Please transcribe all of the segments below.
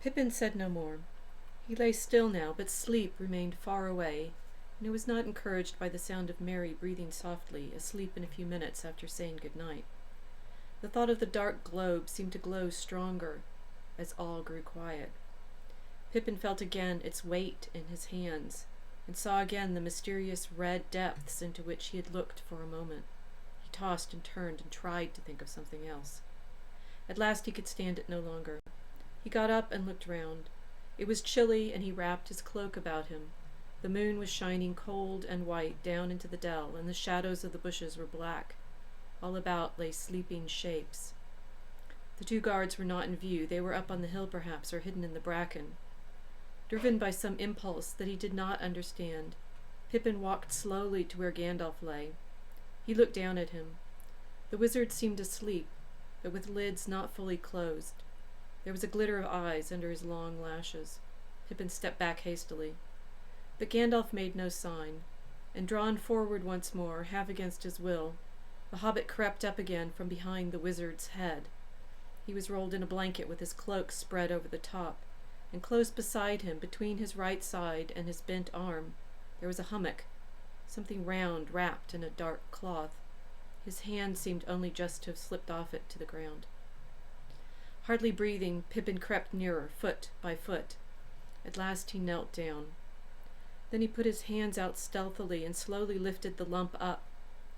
Pippin said no more. He lay still now, but sleep remained far away, and it was not encouraged by the sound of Mary breathing softly, asleep in a few minutes after saying good night. The thought of the dark globe seemed to glow stronger as all grew quiet. Pippin felt again its weight in his hands, and saw again the mysterious red depths into which he had looked for a moment. He tossed and turned and tried to think of something else. At last he could stand it no longer. He got up and looked round. It was chilly, and he wrapped his cloak about him. The moon was shining cold and white down into the dell, and the shadows of the bushes were black. All about lay sleeping shapes. The 2 guards were not in view. They were up on the hill, perhaps, or hidden in the bracken. Driven by some impulse that he did not understand, Pippin walked slowly to where Gandalf lay. He looked down at him. The wizard seemed asleep, but with lids not fully closed. There was a glitter of eyes under his long lashes. Pippin stepped back hastily. But Gandalf made no sign, and drawn forward once more, half against his will, the hobbit crept up again from behind the wizard's head. He was rolled in a blanket with his cloak spread over the top, and close beside him, between his right side and his bent arm, there was a hummock, something round wrapped in a dark cloth. His hand seemed only just to have slipped off it to the ground. Hardly breathing, Pippin crept nearer, foot by foot. At last he knelt down. Then he put his hands out stealthily and slowly lifted the lump up.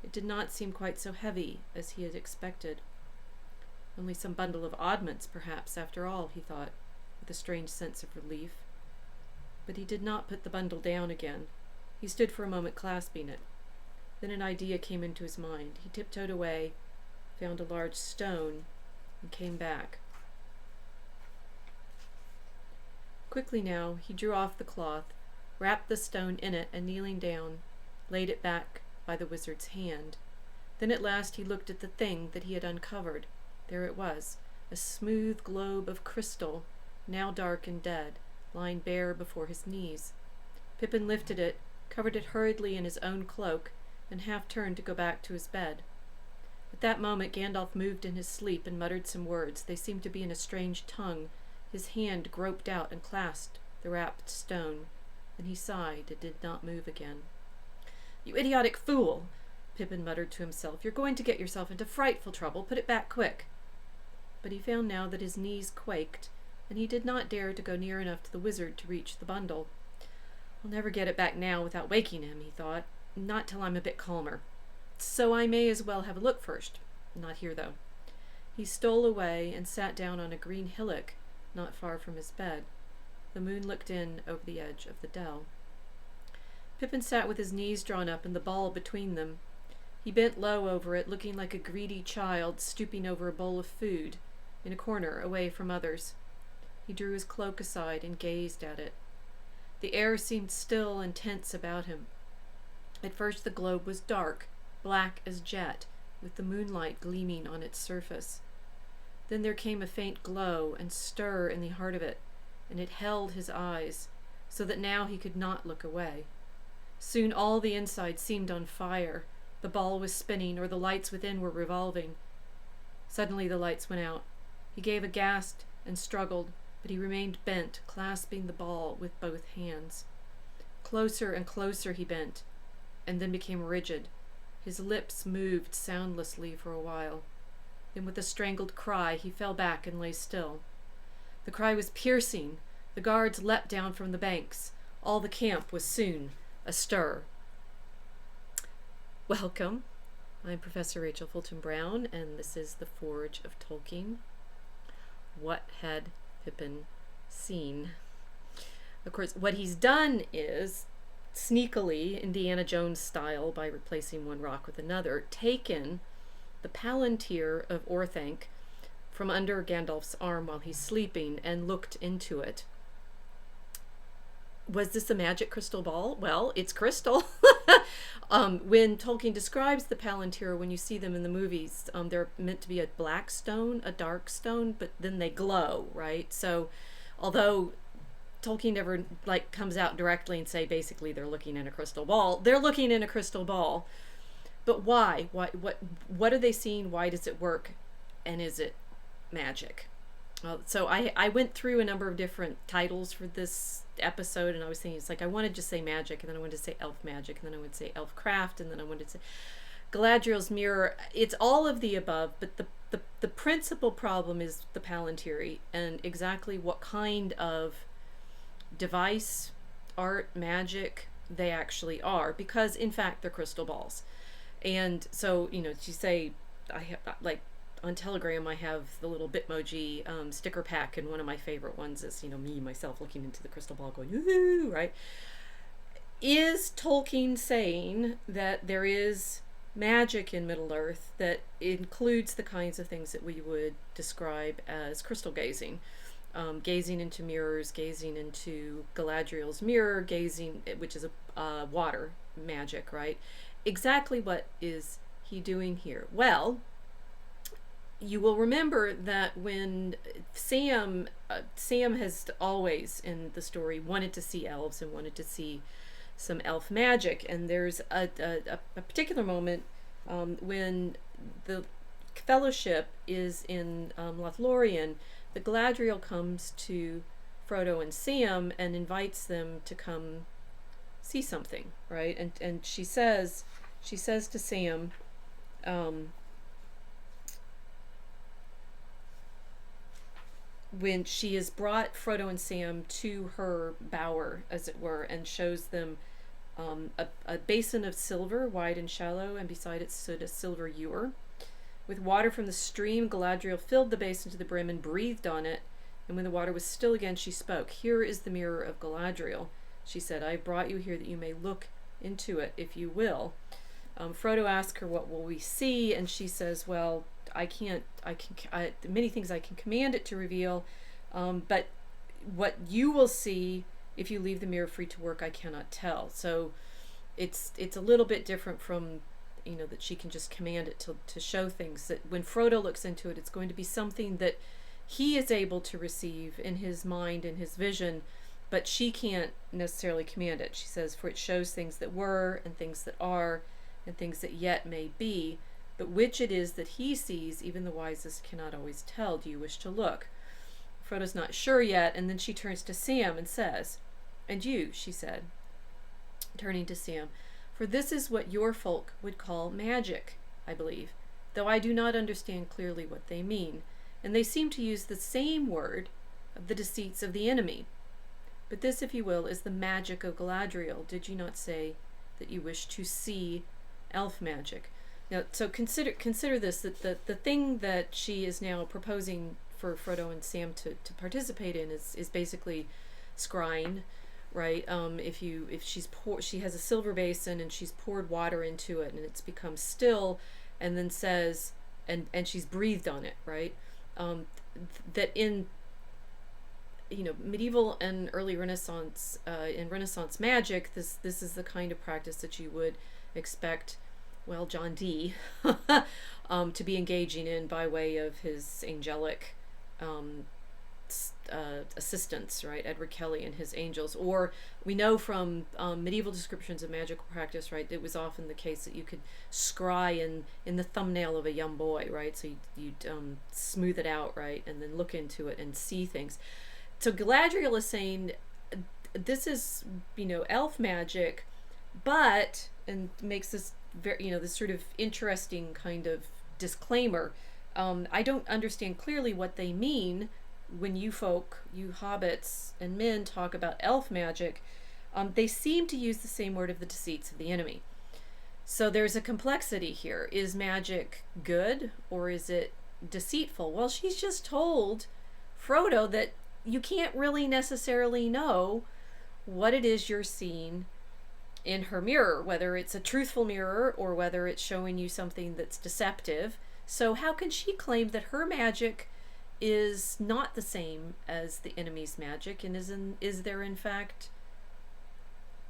It did not seem quite so heavy as he had expected. Only some bundle of oddments, perhaps, after all, he thought, with a strange sense of relief. But he did not put the bundle down again. He stood for a moment clasping it. Then an idea came into his mind. He tiptoed away, found a large stone, and came back. Quickly now, he drew off the cloth, wrapped the stone in it, and kneeling down, laid it back by the wizard's hand. Then at last he looked at the thing that he had uncovered. There it was, a smooth globe of crystal, now dark and dead, lying bare before his knees. Pippin lifted it, covered it hurriedly in his own cloak, and half turned to go back to his bed. At that moment Gandalf moved in his sleep and muttered some words. They seemed to be in a strange tongue. His hand groped out and clasped the wrapped stone. Then he sighed and did not move again. "You idiotic fool!" Pippin muttered to himself. "You're going to get yourself into frightful trouble. Put it back quick." But he found now that his knees quaked, and he did not dare to go near enough to the wizard to reach the bundle. "I'll never get it back now without waking him," he thought. "Not till I'm a bit calmer. So I may as well have a look first. Not here, though." He stole away and sat down on a green hillock not far from his bed. The moon looked in over the edge of the dell. Pippin sat with his knees drawn up and the ball between them. He bent low over it, looking like a greedy child stooping over a bowl of food, in a corner, away from others. He drew his cloak aside and gazed at it. The air seemed still and tense about him. At first the globe was dark, black as jet, with the moonlight gleaming on its surface. Then there came a faint glow and stir in the heart of it, and it held his eyes, so that now he could not look away. Soon all the inside seemed on fire. The ball was spinning, or the lights within were revolving. Suddenly the lights went out. He gave a gasp and struggled, but he remained bent, clasping the ball with both hands. Closer and closer he bent, and then became rigid. His lips moved soundlessly for a while. Then with a strangled cry he fell back and lay still. The cry was piercing. The guards leapt down from the banks. All the camp was soon astir. Welcome. I'm Professor Rachel Fulton Brown, and this is The Forge of Tolkien. What had Pippin seen? Of course, what he's done is, sneakily, Indiana Jones style, by replacing one rock with another, taken the Palantir of Orthanc from under Gandalf's arm while he's sleeping and looked into it. Was this a magic crystal ball? Well, it's crystal. When Tolkien describes the Palantir, when you see them in the movies, they're meant to be a black stone, a dark stone, but then they glow, right? So, although Tolkien never comes out directly and say basically they're looking in a crystal ball, they're looking in a crystal ball. But why? What are they seeing? Why does it work? And is it magic? So I went through a number of different titles for this episode, and I was thinking, it's like I wanted to say magic, and then I wanted to say elf magic, and then I would say elf craft, and then I wanted to say Galadriel's mirror. It's all of the above, but the principal problem is the Palantiri and exactly what kind of device, art, magic they actually are, because in fact they're crystal balls. And so, you say, I have, like, on Telegram I have the little Bitmoji sticker pack, and one of my favorite ones is, me, myself, looking into the crystal ball going, ooh, right? Is Tolkien saying that there is magic in Middle-earth that includes the kinds of things that we would describe as crystal gazing? Gazing into mirrors, gazing into Galadriel's mirror, gazing, which is a water magic, right? Exactly what is he doing here? Well, you will remember that when Sam has always in the story wanted to see elves and wanted to see some elf magic, and there's a particular moment when the Fellowship is in Lothlorien. The Galadriel comes to Frodo and Sam and invites them to come see something, right? And she says to Sam, when she has brought Frodo and Sam to her bower, as it were, and shows them a basin of silver, wide and shallow, and beside it stood a silver ewer. With water from the stream, Galadriel filled the basin to the brim and breathed on it, and when the water was still again, she spoke. "Here is the mirror of Galadriel," she said. "I have brought you here that you may look into it, if you will." Frodo asks her, "What will we see?" And she says, "Well, many things I can command it to reveal, but what you will see if you leave the mirror free to work, I cannot tell." So it's a little bit different from, that she can just command it to show things. That when Frodo looks into it, it's going to be something that he is able to receive in his mind and his vision, but she can't necessarily command it. She says, "For it shows things that were, and things that are, and things that yet may be. But which it is that he sees, even the wisest cannot always tell. Do you wish to look?" Frodo's not sure yet, and then she turns to Sam and says, "And you," she said, turning to Sam, "for this is what your folk would call magic, I believe, though I do not understand clearly what they mean, and they seem to use the same word of the deceits of the enemy. But this, if you will, is the magic of Galadriel. Did you not say that you wish to see elf magic?" Now, so consider this, that the thing that she is now proposing for Frodo and Sam to participate in is basically scrying, right? If she has a silver basin and she's poured water into it and it's become still, and then says, and she's breathed on it, right? That in medieval and early Renaissance, in Renaissance magic, this is the kind of practice that you would expect, well, John Dee to be engaging in by way of his angelic assistants, right? Edward Kelly and his angels. Or we know from medieval descriptions of magical practice, right, it was often the case that you could scry in the thumbnail of a young boy, right? So you'd smooth it out, right, and then look into it and see things. So Galadriel is saying, this is, elf magic, but, and makes this very, this sort of interesting kind of disclaimer. I don't understand clearly what they mean when you folk, you hobbits and men, talk about elf magic. They seem to use the same word of the deceits of the enemy. So there's a complexity here. Is magic good or is it deceitful? Well, she's just told Frodo that you can't really necessarily know what it is you're seeing in her mirror, whether it's a truthful mirror or whether it's showing you something that's deceptive. So how can she claim that her magic is not the same as the enemy's magic, and is there in fact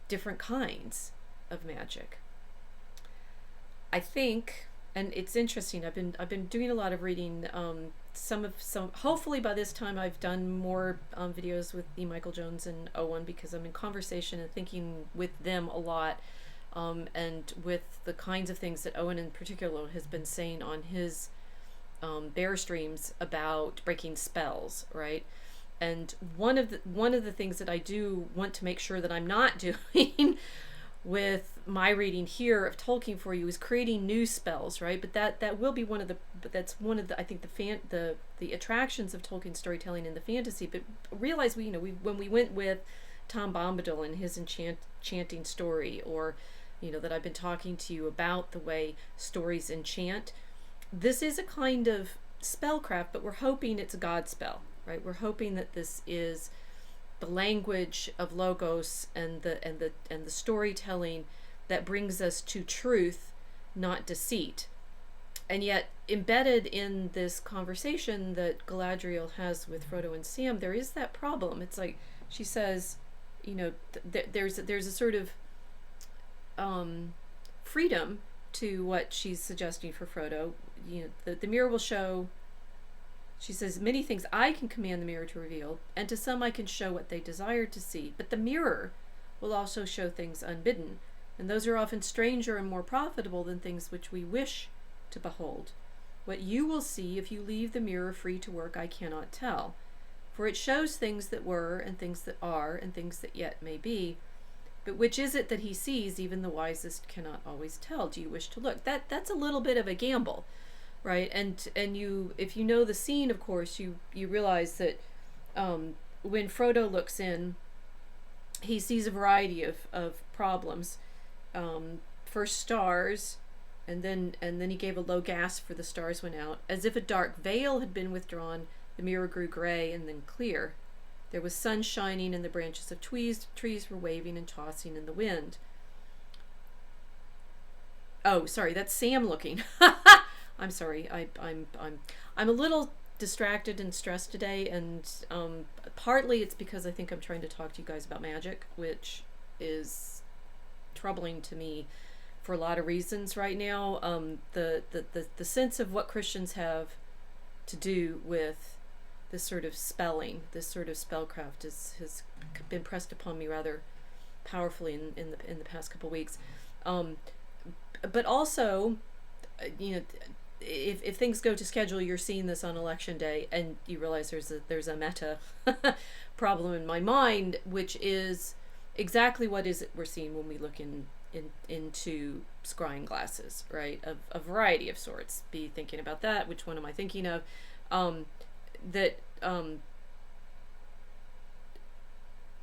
different kinds of magic? I think, and it's interesting, I've been doing a lot of reading. Some hopefully by this time I've done more videos with E. Michael Jones and Owen, because I'm in conversation and thinking with them a lot, and with the kinds of things that Owen in particular has been saying on his bear streams about breaking spells, right? And one of the things that I do want to make sure that I'm not doing with my reading here of Tolkien for you is creating new spells, right? But that will be that's one of the I think the attractions of Tolkien storytelling in the fantasy. But realize we when we went with Tom Bombadil and his enchanting story, or that I've been talking to you about the way stories enchant. This is a kind of spellcraft, but we're hoping it's a god spell, right? We're hoping that this is the language of logos and the storytelling that brings us to truth, not deceit. And yet, embedded in this conversation that Galadriel has with Frodo and Sam, there is that problem. It's like she says, there's a sort of freedom to what she's suggesting for Frodo. The mirror will show. She says, many things I can command the mirror to reveal, and to some I can show what they desire to see. But the mirror will also show things unbidden, and those are often stranger and more profitable than things which we wish to behold. What you will see if you leave the mirror free to work I cannot tell, for it shows things that were, and things that are, and things that yet may be. But which is it that he sees? Even the wisest cannot always tell. Do you wish to look? That's a little bit of a gamble. Right, and you, if you know the scene, of course, you realize that when Frodo looks in, he sees a variety of problems. First stars, and then he gave a low gasp, for the stars went out. As if a dark veil had been withdrawn, the mirror grew gray and then clear. There was sun shining, and the branches of trees were waving and tossing in the wind. Oh, sorry, that's Sam looking. I'm sorry. I'm a little distracted and stressed today, and partly it's because I think I'm trying to talk to you guys about magic, which is troubling to me for a lot of reasons right now. The sense of what Christians have to do with this sort of spelling, this sort of spellcraft, has been pressed upon me rather powerfully in the past couple of weeks. But also, if things go to schedule, you're seeing this on election day, and you realize there's a meta problem in my mind, which is exactly what is it we're seeing when we look into scrying glasses, right? Of a variety of sorts. Be thinking about that. Which one am I thinking of?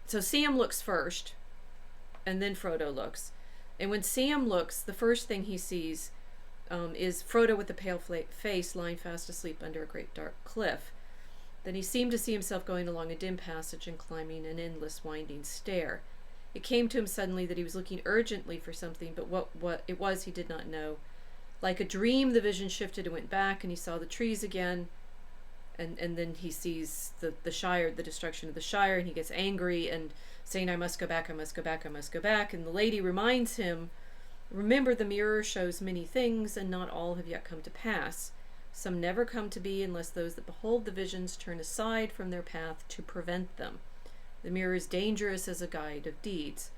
So Sam looks first, and then Frodo looks, and when Sam looks, the first thing he sees is Frodo with the pale face lying fast asleep under a great dark cliff. Then he seemed to see himself going along a dim passage and climbing an endless winding stair. It came to him suddenly that he was looking urgently for something, but what it was he did not know. Like a dream, the vision shifted and went back, and he saw the trees again, and then he sees the Shire, the destruction of the Shire, and he gets angry and saying, I must go back, I must go back, I must go back. And the lady reminds him, remember, the mirror shows many things, and not all have yet come to pass. Some never come to be unless those that behold the visions turn aside from their path to prevent them. The mirror is dangerous as a guide of deeds.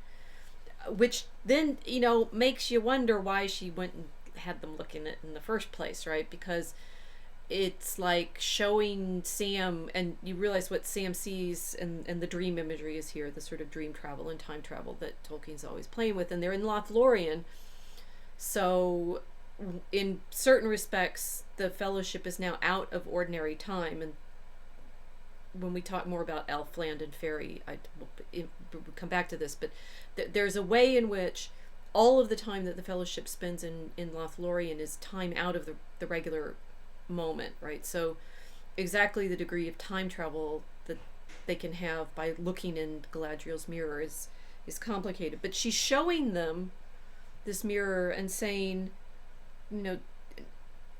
Which then, makes you wonder why she went and had them look in it in the first place, right? Because it's like showing Sam, and you realize what Sam sees, and the dream imagery is here, the sort of dream travel and time travel that Tolkien's always playing with, and they're in Lothlorien. So in certain respects, the Fellowship is now out of ordinary time, and when we talk more about Elfland and Fairy, we'll come back to this, but there's a way in which all of the time that the Fellowship spends in Lothlorien is time out of the regular moment, right? So exactly the degree of time travel that they can have by looking in Galadriel's mirror is complicated. But she's showing them this mirror and saying,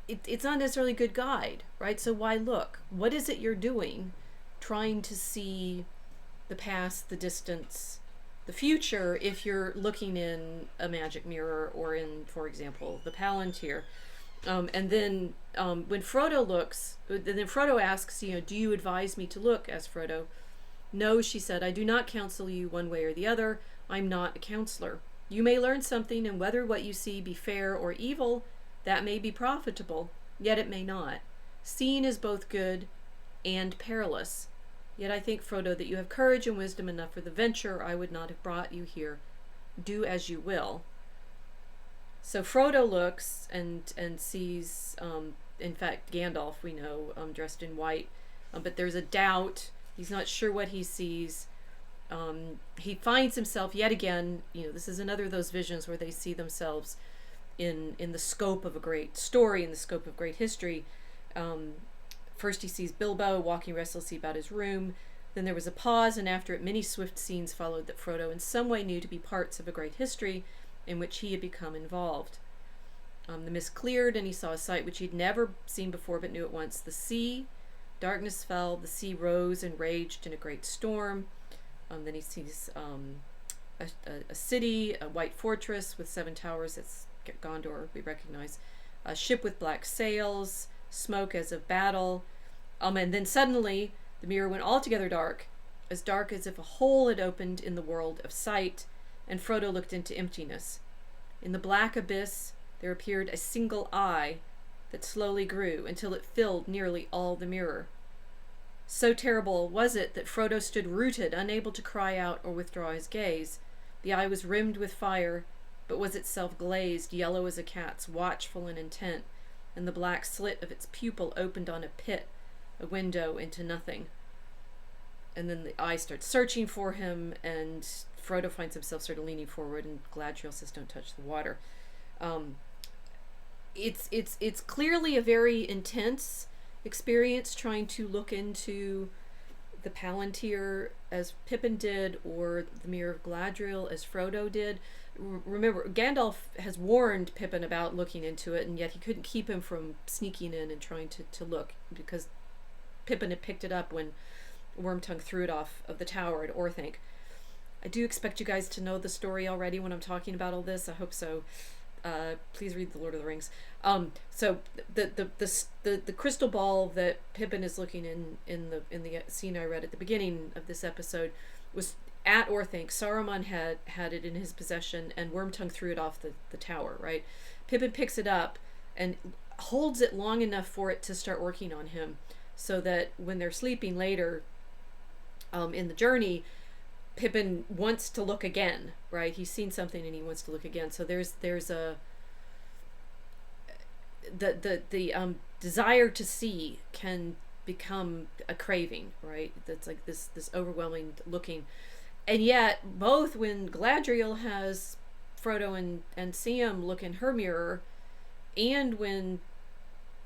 it's not necessarily a good guide, right? So why look? What is it you're doing trying to see the past, the distance, the future, if you're looking in a magic mirror or in, for example, the Palantir? And then when Frodo looks, then Frodo asks, do you advise me to look? Asked Frodo. No, she said, I do not counsel you one way or the other. I'm not a counselor. You may learn something, and whether what you see be fair or evil, that may be profitable, yet it may not. Seeing is both good and perilous. Yet I think, Frodo, that you have courage and wisdom enough for the venture. I would not have brought you here. Do as you will. So Frodo looks and sees, in fact, Gandalf, we know, dressed in white. But there's a doubt. He's not sure what he sees. He finds himself yet again, this is another of those visions where they see themselves in the scope of a great story, in the scope of great history. First he sees Bilbo walking restlessly about his room. Then there was a pause, and after it many swift scenes followed that Frodo in some way knew to be parts of a great history in which he had become involved. The mist cleared, and he saw a sight which he'd never seen before but knew at once. The sea, darkness fell, the sea rose and raged in a great storm. Then he sees a city, a white fortress with 7 towers. It's Gondor, we recognize. A ship with black sails, smoke as of battle. And then suddenly the mirror went altogether dark as if a hole had opened in the world of sight, and Frodo looked into emptiness. In the black abyss there appeared a single eye that slowly grew until it filled nearly all the mirror. So terrible was it that Frodo stood rooted, unable to cry out or withdraw his gaze. The eye was rimmed with fire, but was itself glazed, yellow as a cat's, watchful and intent, and the black slit of its pupil opened on a pit, a window into nothing. And then the eye starts searching for him, and Frodo finds himself sort of leaning forward, and Galadriel says, "Don't touch the water." It's clearly a very intense experience trying to look into the Palantir as Pippin did, or the Mirror of Galadriel as Frodo did. Remember, Gandalf has warned Pippin about looking into it, and yet he couldn't keep him from sneaking in and trying to look, because Pippin had picked it up when Wormtongue threw it off of the tower at Orthanc. I do expect you guys to know the story already when I'm talking about all this. I hope so. Please read The Lord of the Rings. So the crystal ball that Pippin is looking in the scene I read at the beginning of this episode was at Orthanc. Saruman had it in his possession, and Wormtongue threw it off the tower, right? Pippin picks it up and holds it long enough for it to start working on him, so that when they're sleeping later in the journey, Pippin wants to look again, right? He's seen something and he wants to look again. So there's a the desire to see can become a craving, right? That's like this overwhelming looking. And yet, both when Galadriel has Frodo and Sam look in her mirror, and when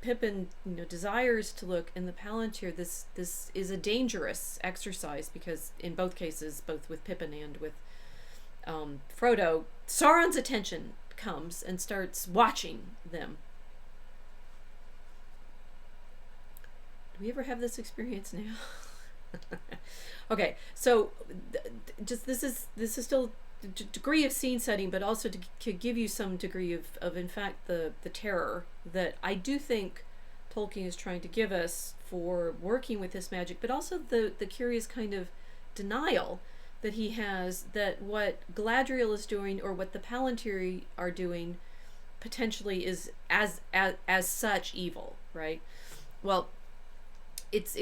Pippin desires to look in the Palantir, this is a dangerous exercise, because in both cases, both with Pippin and with Frodo, Sauron's attention comes and starts watching them. Do we ever have this experience now? Okay, so just this is still degree of scene setting, but also to give you some degree of in fact the terror that I do think Tolkien is trying to give us for working with this magic, but also the curious kind of denial that he has that what Galadriel is doing, or what the Palantiri are doing, potentially is as such evil, right? Well, it's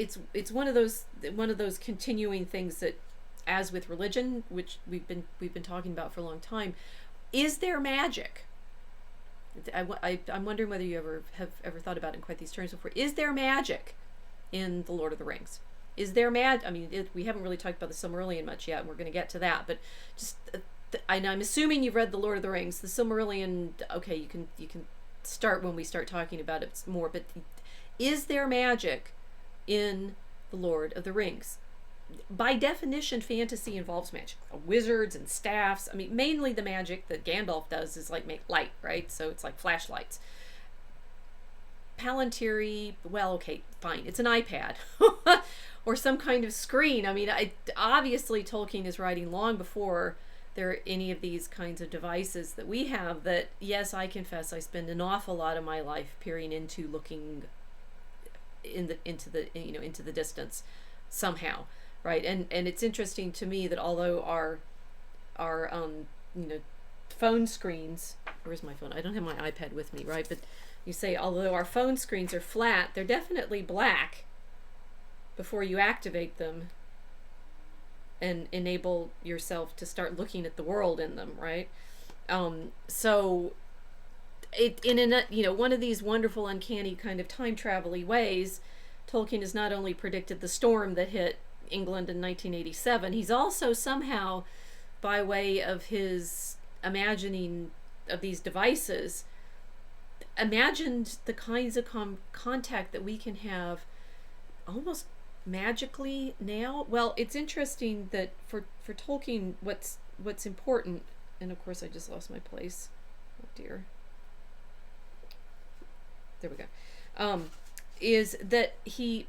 one of those continuing things that, as with religion, which we've been talking about for a long time, is there magic? I'm wondering whether you have ever thought about it in quite these terms before. Is there magic in The Lord of the Rings? Is there we haven't really talked about the Silmarillion much yet, and we're going to get to that. But just, I'm assuming you've read The Lord of the Rings. The Silmarillion, okay, you can start when we start talking about it more. But is there magic in The Lord of the Rings? By definition, fantasy involves magic. Wizards and staffs. I mean, mainly the magic that Gandalf does is like make light, right? So it's like flashlights. Palantiri, well, okay, fine. It's an iPad or some kind of screen. I mean, obviously Tolkien is writing long before there are any of these kinds of devices that we have. That, yes, I confess, I spend an awful lot of my life peering into, looking into the distance somehow. Right, and it's interesting to me that although our phone screens, where's my phone? I don't have my iPad with me, right? But You say, although our phone screens are flat, they're definitely black before you activate them and enable yourself to start looking at the world in them, right? So it one of these wonderful, uncanny kind of time travel-y ways, Tolkien has not only predicted the storm that hit England in 1987, he's also somehow, by way of his imagining of these devices, imagined the kinds of contact that we can have almost magically now. Well, it's interesting that for Tolkien, what's important, and of course I just lost my place. Oh dear. There we go. Is that he,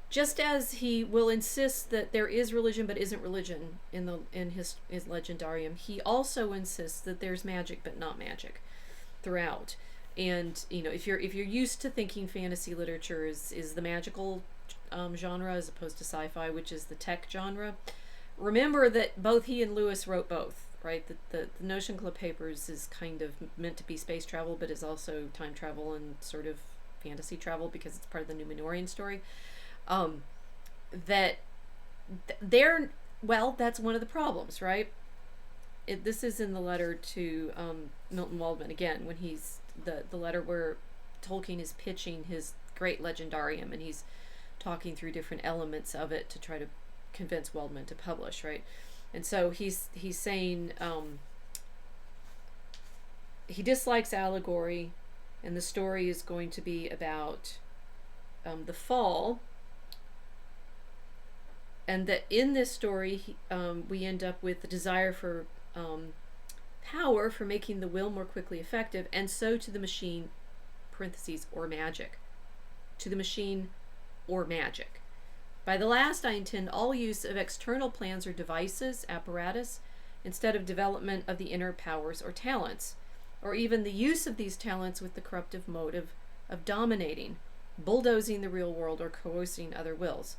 just as he will insist that there is religion but isn't religion in his legendarium, he also insists that there's magic but not magic throughout. And if you're used to thinking fantasy literature is the magical genre as opposed to sci-fi, which is the tech genre, remember that both he and Lewis wrote both, right? The Notion Club Papers is kind of meant to be space travel, but is also time travel and sort of fantasy travel because it's part of the Númenórean story. That's one of the problems, right? This is in the letter to Milton Waldman, again, when he's the letter where Tolkien is pitching his great legendarium, and he's talking through different elements of it to try to convince Waldman to publish, right? And so he's saying he dislikes allegory, and the story is going to be about the fall, and that in this story we end up with the desire for power, for making the will more quickly effective, and so to the machine, parentheses, or magic. To the machine or magic. By the last I intend all use of external plans or devices, apparatus, instead of development of the inner powers or talents, or even the use of these talents with the corruptive motive of dominating, bulldozing the real world, or coercing other wills.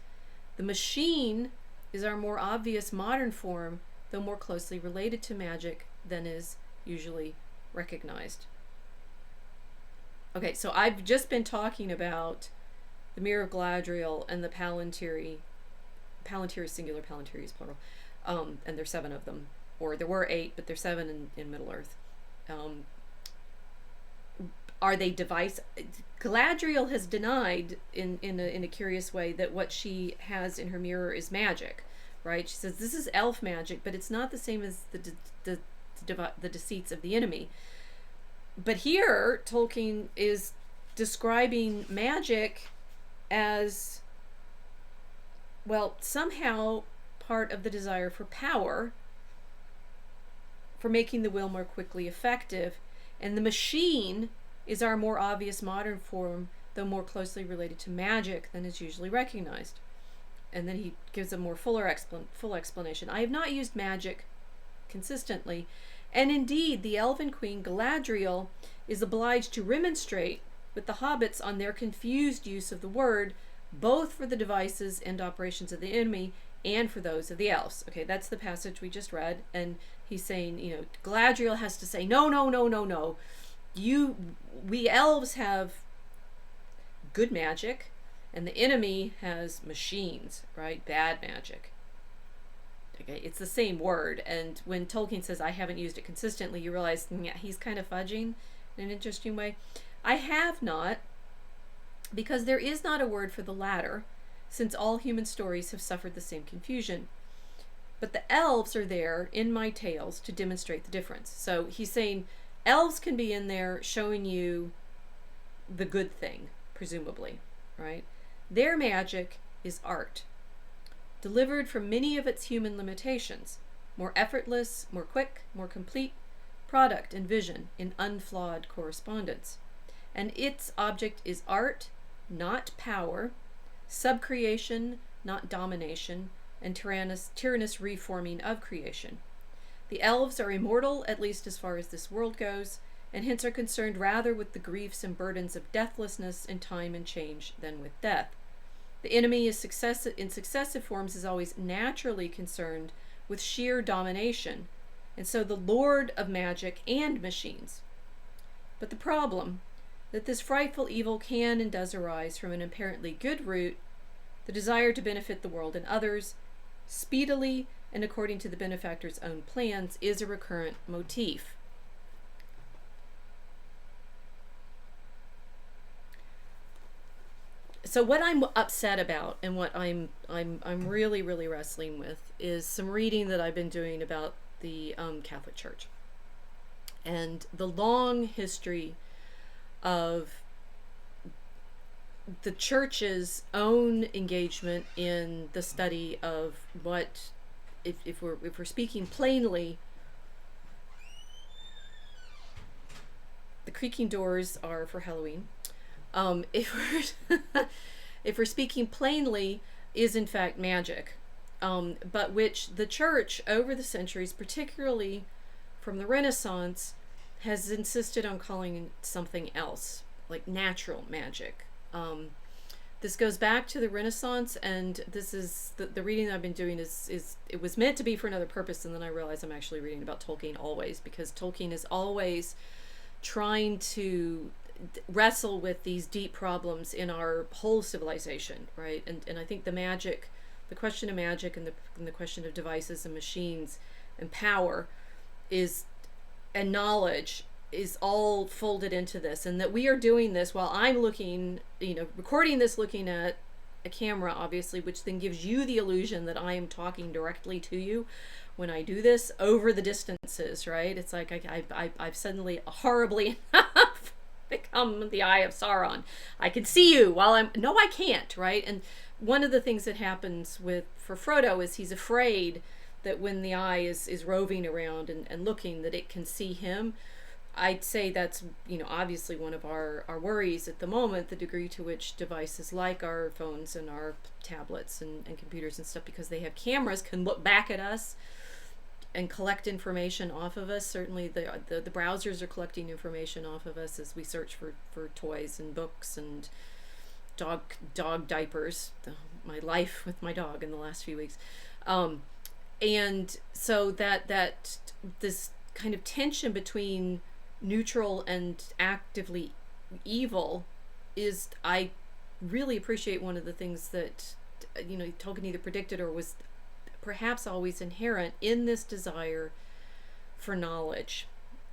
The machine is our more obvious modern form, though more closely related to magic than is usually recognized. Okay, so I've just been talking about the Mirror of Galadriel and the Palantiri. Palantiri is singular, Palantiri is plural. And there's 7 of them. Or there were 8, but there's 7 in Middle-earth. Are they device? Galadriel has denied in a curious way that what she has in her mirror is magic, right? She says this is elf magic, but it's not the same as the deceits of the enemy. But here, Tolkien is describing magic as, well, somehow part of the desire for power, for making the will more quickly effective, and the machine is our more obvious modern form, though more closely related to magic than is usually recognized. And then he gives a more full explanation. I have not used magic consistently, and indeed the elven queen Galadriel is obliged to remonstrate with the hobbits on their confused use of the word, both for the devices and operations of the enemy and for those of the elves. Okay, that's the passage we just read, and he's saying, Galadriel has to say, no. We elves have good magic, and the enemy has machines, right? Bad magic. Okay, it's the same word, and when Tolkien says, I haven't used it consistently, you realize, yeah, he's kind of fudging in an interesting way. I have not, because there is not a word for the latter, since all human stories have suffered the same confusion. But the elves are there in my tales to demonstrate the difference. So he's saying elves can be in there showing you the good thing, presumably, right? Their magic is art, delivered from many of its human limitations, more effortless, more quick, more complete, product and vision in unflawed correspondence. And its object is art, not power, subcreation, not domination, and tyrannous reforming of creation. The elves are immortal, at least as far as this world goes, and hence are concerned rather with the griefs and burdens of deathlessness and time and change than with death. The enemy in successive forms is always naturally concerned with sheer domination, and so the lord of magic and machines. But the problem, that this frightful evil can and does arise from an apparently good root, the desire to benefit the world and others, speedily and according to the benefactor's own plans, is a recurrent motif. So what I'm upset about and what I'm really wrestling with is some reading that I've been doing about the Catholic Church and the long history of the Church's own engagement in the study of what, if we're speaking plainly, the creaking doors are for Halloween. If we're speaking plainly, is in fact magic, but which the Church over the centuries, particularly from the Renaissance, has insisted on calling something else, like natural magic. This goes back to the Renaissance, and this is the reading that I've been doing is it was meant to be for another purpose, and then I realized I'm actually reading about Tolkien always, because Tolkien is always trying to wrestle with these deep problems in our whole civilization, right? And I think the question of magic and the question of devices and machines and power and knowledge is all folded into this, and that we are doing this while I'm looking, recording this, looking at a camera, obviously, which then gives you the illusion that I am talking directly to you when I do this over the distances, right? It's like I've suddenly horribly enough become the eye of Sauron. I can see you while no, I can't, right? And one of the things that happens for Frodo is he's afraid that when the eye is roving around and looking, that it can see him. I'd say that's, obviously one of our worries at the moment, the degree to which devices like our phones and our tablets and computers and stuff, because they have cameras, can look back at us and collect information off of us. Certainly the browsers are collecting information off of us as we search for toys and books and dog diapers. My life with my dog in the last few weeks. And so that this kind of tension between neutral and actively evil is, I really appreciate, one of the things that Tolkien either predicted or was perhaps always inherent in this desire for knowledge,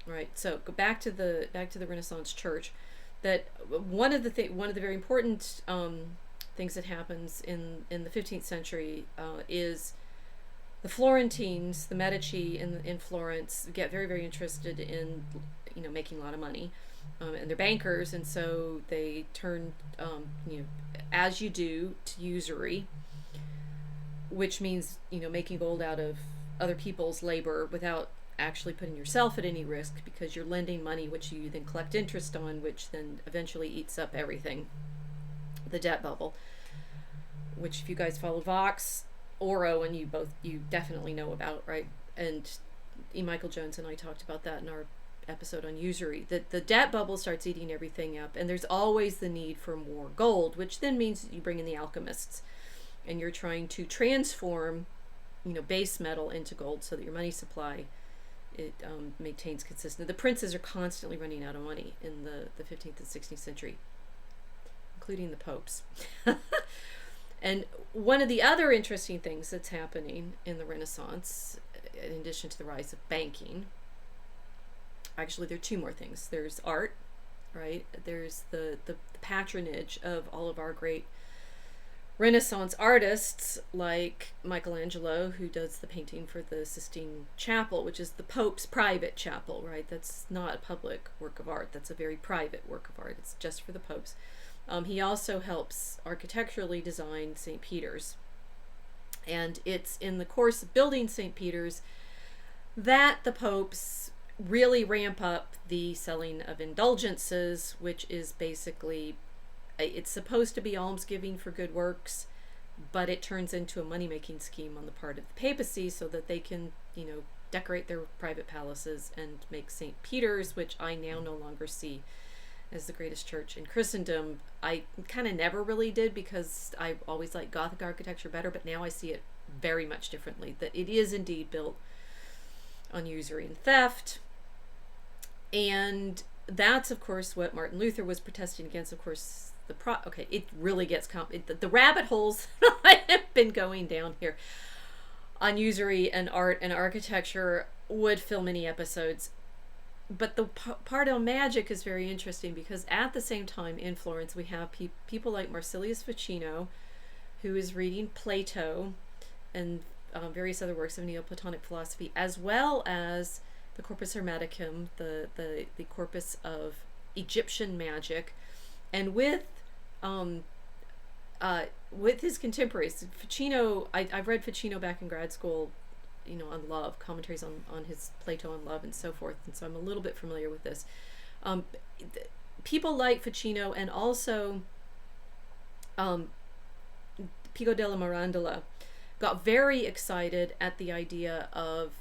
right? So go back to the Renaissance Church, that one of the very important things that happens in the 15th century is the Florentines, the Medici in Florence, get very, very interested in making a lot of money, and they're bankers, and so they turn as you do, to usury, which means making gold out of other people's labor without actually putting yourself at any risk, because you're lending money which you then collect interest on, which then eventually eats up everything. The debt bubble, which if you guys follow Vox, Oro, and you definitely know about, right? And E. Michael Jones and I talked about that in our episode on usury, that the debt bubble starts eating everything up, and there's always the need for more gold, which then means you bring in the alchemists, and you're trying to transform base metal into gold so that your money supply maintains consistent. The princes are constantly running out of money in the 15th and 16th century, including the popes. And one of the other interesting things that's happening in the Renaissance, in addition to the rise of banking, actually there are two more things. There's art, right? There's the patronage of all of our great Renaissance artists, like Michelangelo, who does the painting for the Sistine Chapel, which is the Pope's private chapel, right? That's not a public work of art. That's a very private work of art. It's just for the popes. He also helps architecturally design St. Peter's. And it's in the course of building St. Peter's that the popes really ramp up the selling of indulgences, which is basically, it's supposed to be almsgiving for good works, but it turns into a money-making scheme on the part of the papacy so that they can, decorate their private palaces and make St. Peter's, which I now no longer see as the greatest church in Christendom. I kind of never really did, because I always liked Gothic architecture better, but now I see it very much differently, that it is indeed built on usury and theft. And that's of course what Martin Luther was protesting against. Of course, it really gets the rabbit holes I have been going down here on usury and art and architecture would fill many episodes. But the part on magic is very interesting, because at the same time in Florence we have people like Marsilius Ficino, who is reading Plato and various other works of Neoplatonic philosophy, as well as the Corpus Hermeticum, the corpus of Egyptian magic, and with his contemporaries. Ficino, I've read Ficino back in grad school, on love, commentaries on his Plato and love and so forth, and so I'm a little bit familiar with this. People like Ficino, and also Pico della Mirandola, got very excited at the idea of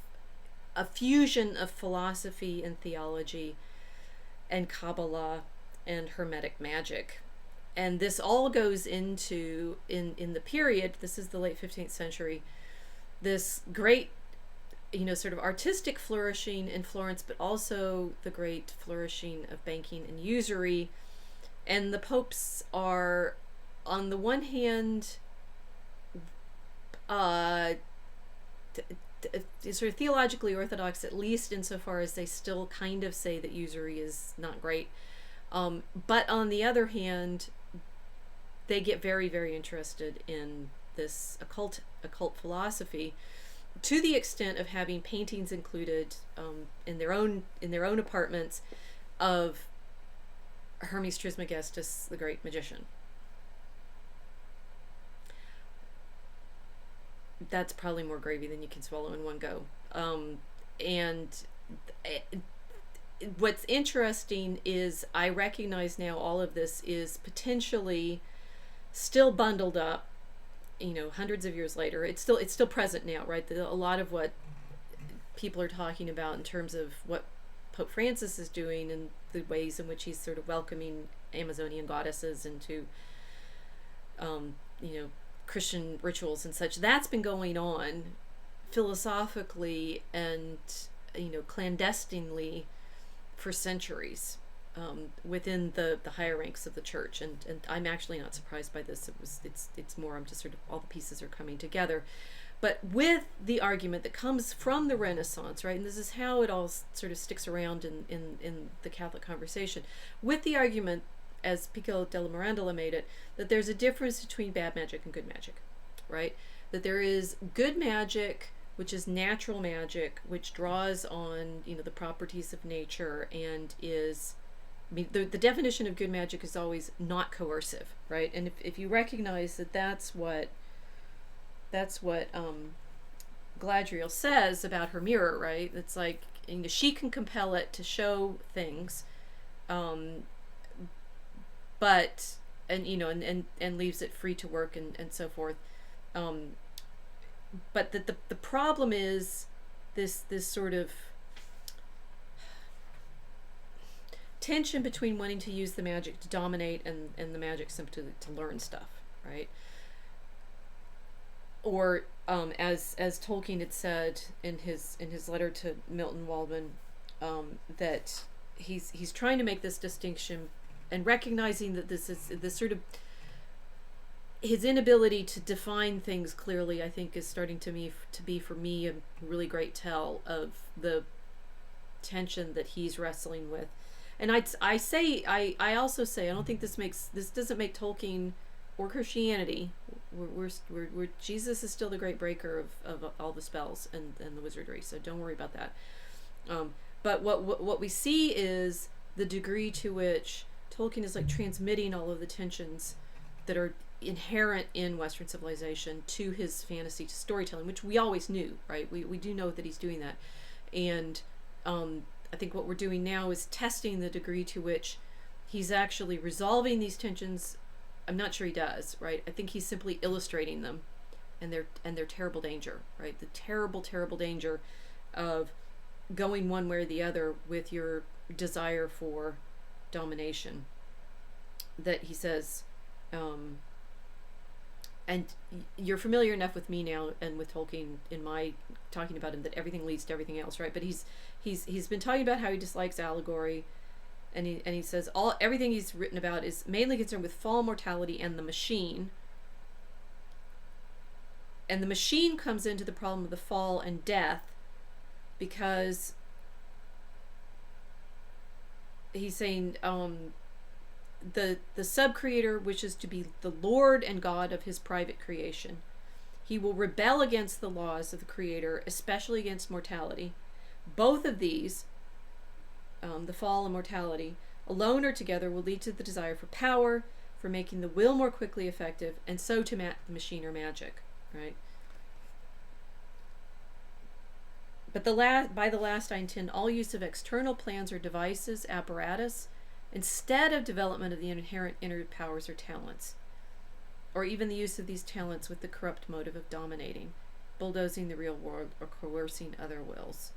a fusion of philosophy and theology and Kabbalah and Hermetic magic. And this all goes into, in the period, this is the late 15th century, this great, sort of artistic flourishing in Florence, but also the great flourishing of banking and usury. And the popes are, on the one hand, sort of theologically orthodox, at least insofar as they still kind of say that usury is not great. But on the other hand, they get very, very interested in this occult philosophy, to the extent of having paintings included in their own apartments of Hermes Trismegistus, the great magician. That's probably more gravy than you can swallow in one go. And what's interesting is I recognize now all of this is potentially still bundled up, hundreds of years later. It's still present now, right? A lot of what people are talking about in terms of what Pope Francis is doing and the ways in which he's sort of welcoming Amazonian goddesses into, Christian rituals and such, that's been going on philosophically and, clandestinely for centuries. Within the higher ranks of the church, and I'm actually not surprised by this. It's more, I'm just sort of, all the pieces are coming together, but with the argument that comes from the Renaissance, right? And this is how it all sort of sticks around in the Catholic conversation, with the argument, as Pico della Mirandola made it, that there's a difference between bad magic and good magic, right? That there is good magic, which is natural magic, which draws on the properties of nature and is, the definition of good magic is always not coercive, right? And if you recognize that that's what Galadriel says about her mirror, right? It's like, she can compel it to show things, but and leaves it free to work and so forth. But the problem is this sort of tension between wanting to use the magic to dominate and the magic simply to learn stuff, right? Or as Tolkien had said in his letter to Milton Waldman, that he's trying to make this distinction and recognizing that this is this sort of, his inability to define things clearly, I think, is starting to be for me a really great tell of the tension that he's wrestling with. And I also say I don't think this doesn't make Tolkien or Christianity. We're Jesus is still the great breaker of all the spells and the wizardry, so don't worry about that. But what we see is the degree to which Tolkien is like transmitting all of the tensions that are inherent in Western civilization to his fantasy, to storytelling, which we always knew, right? We do know that he's doing that. And I think what we're doing now is testing the degree to which he's actually resolving these tensions. I'm not sure he does, right? I think he's simply illustrating them and their terrible danger, right? The terrible, terrible danger of going one way or the other with your desire for domination. That he says, and you're familiar enough with me now and with Tolkien in my talking about him that everything leads to everything else, right? But he's been talking about how he dislikes allegory, And he says everything he's written about is mainly concerned with fall, mortality, and the machine. And the machine comes into the problem of the fall and death because he's saying the sub-creator wishes to be the Lord and God of his private creation. He will rebel against the laws of the creator, especially against mortality. Both of these, the fall and mortality, alone or together, will lead to the desire for power, for making the will more quickly effective, and so to the machine or magic, right? But by the last I intend all use of external plans or devices, apparatus, instead of development of the inherent inner powers or talents, or even the use of these talents with the corrupt motive of dominating, bulldozing the real world, or coercing other wills.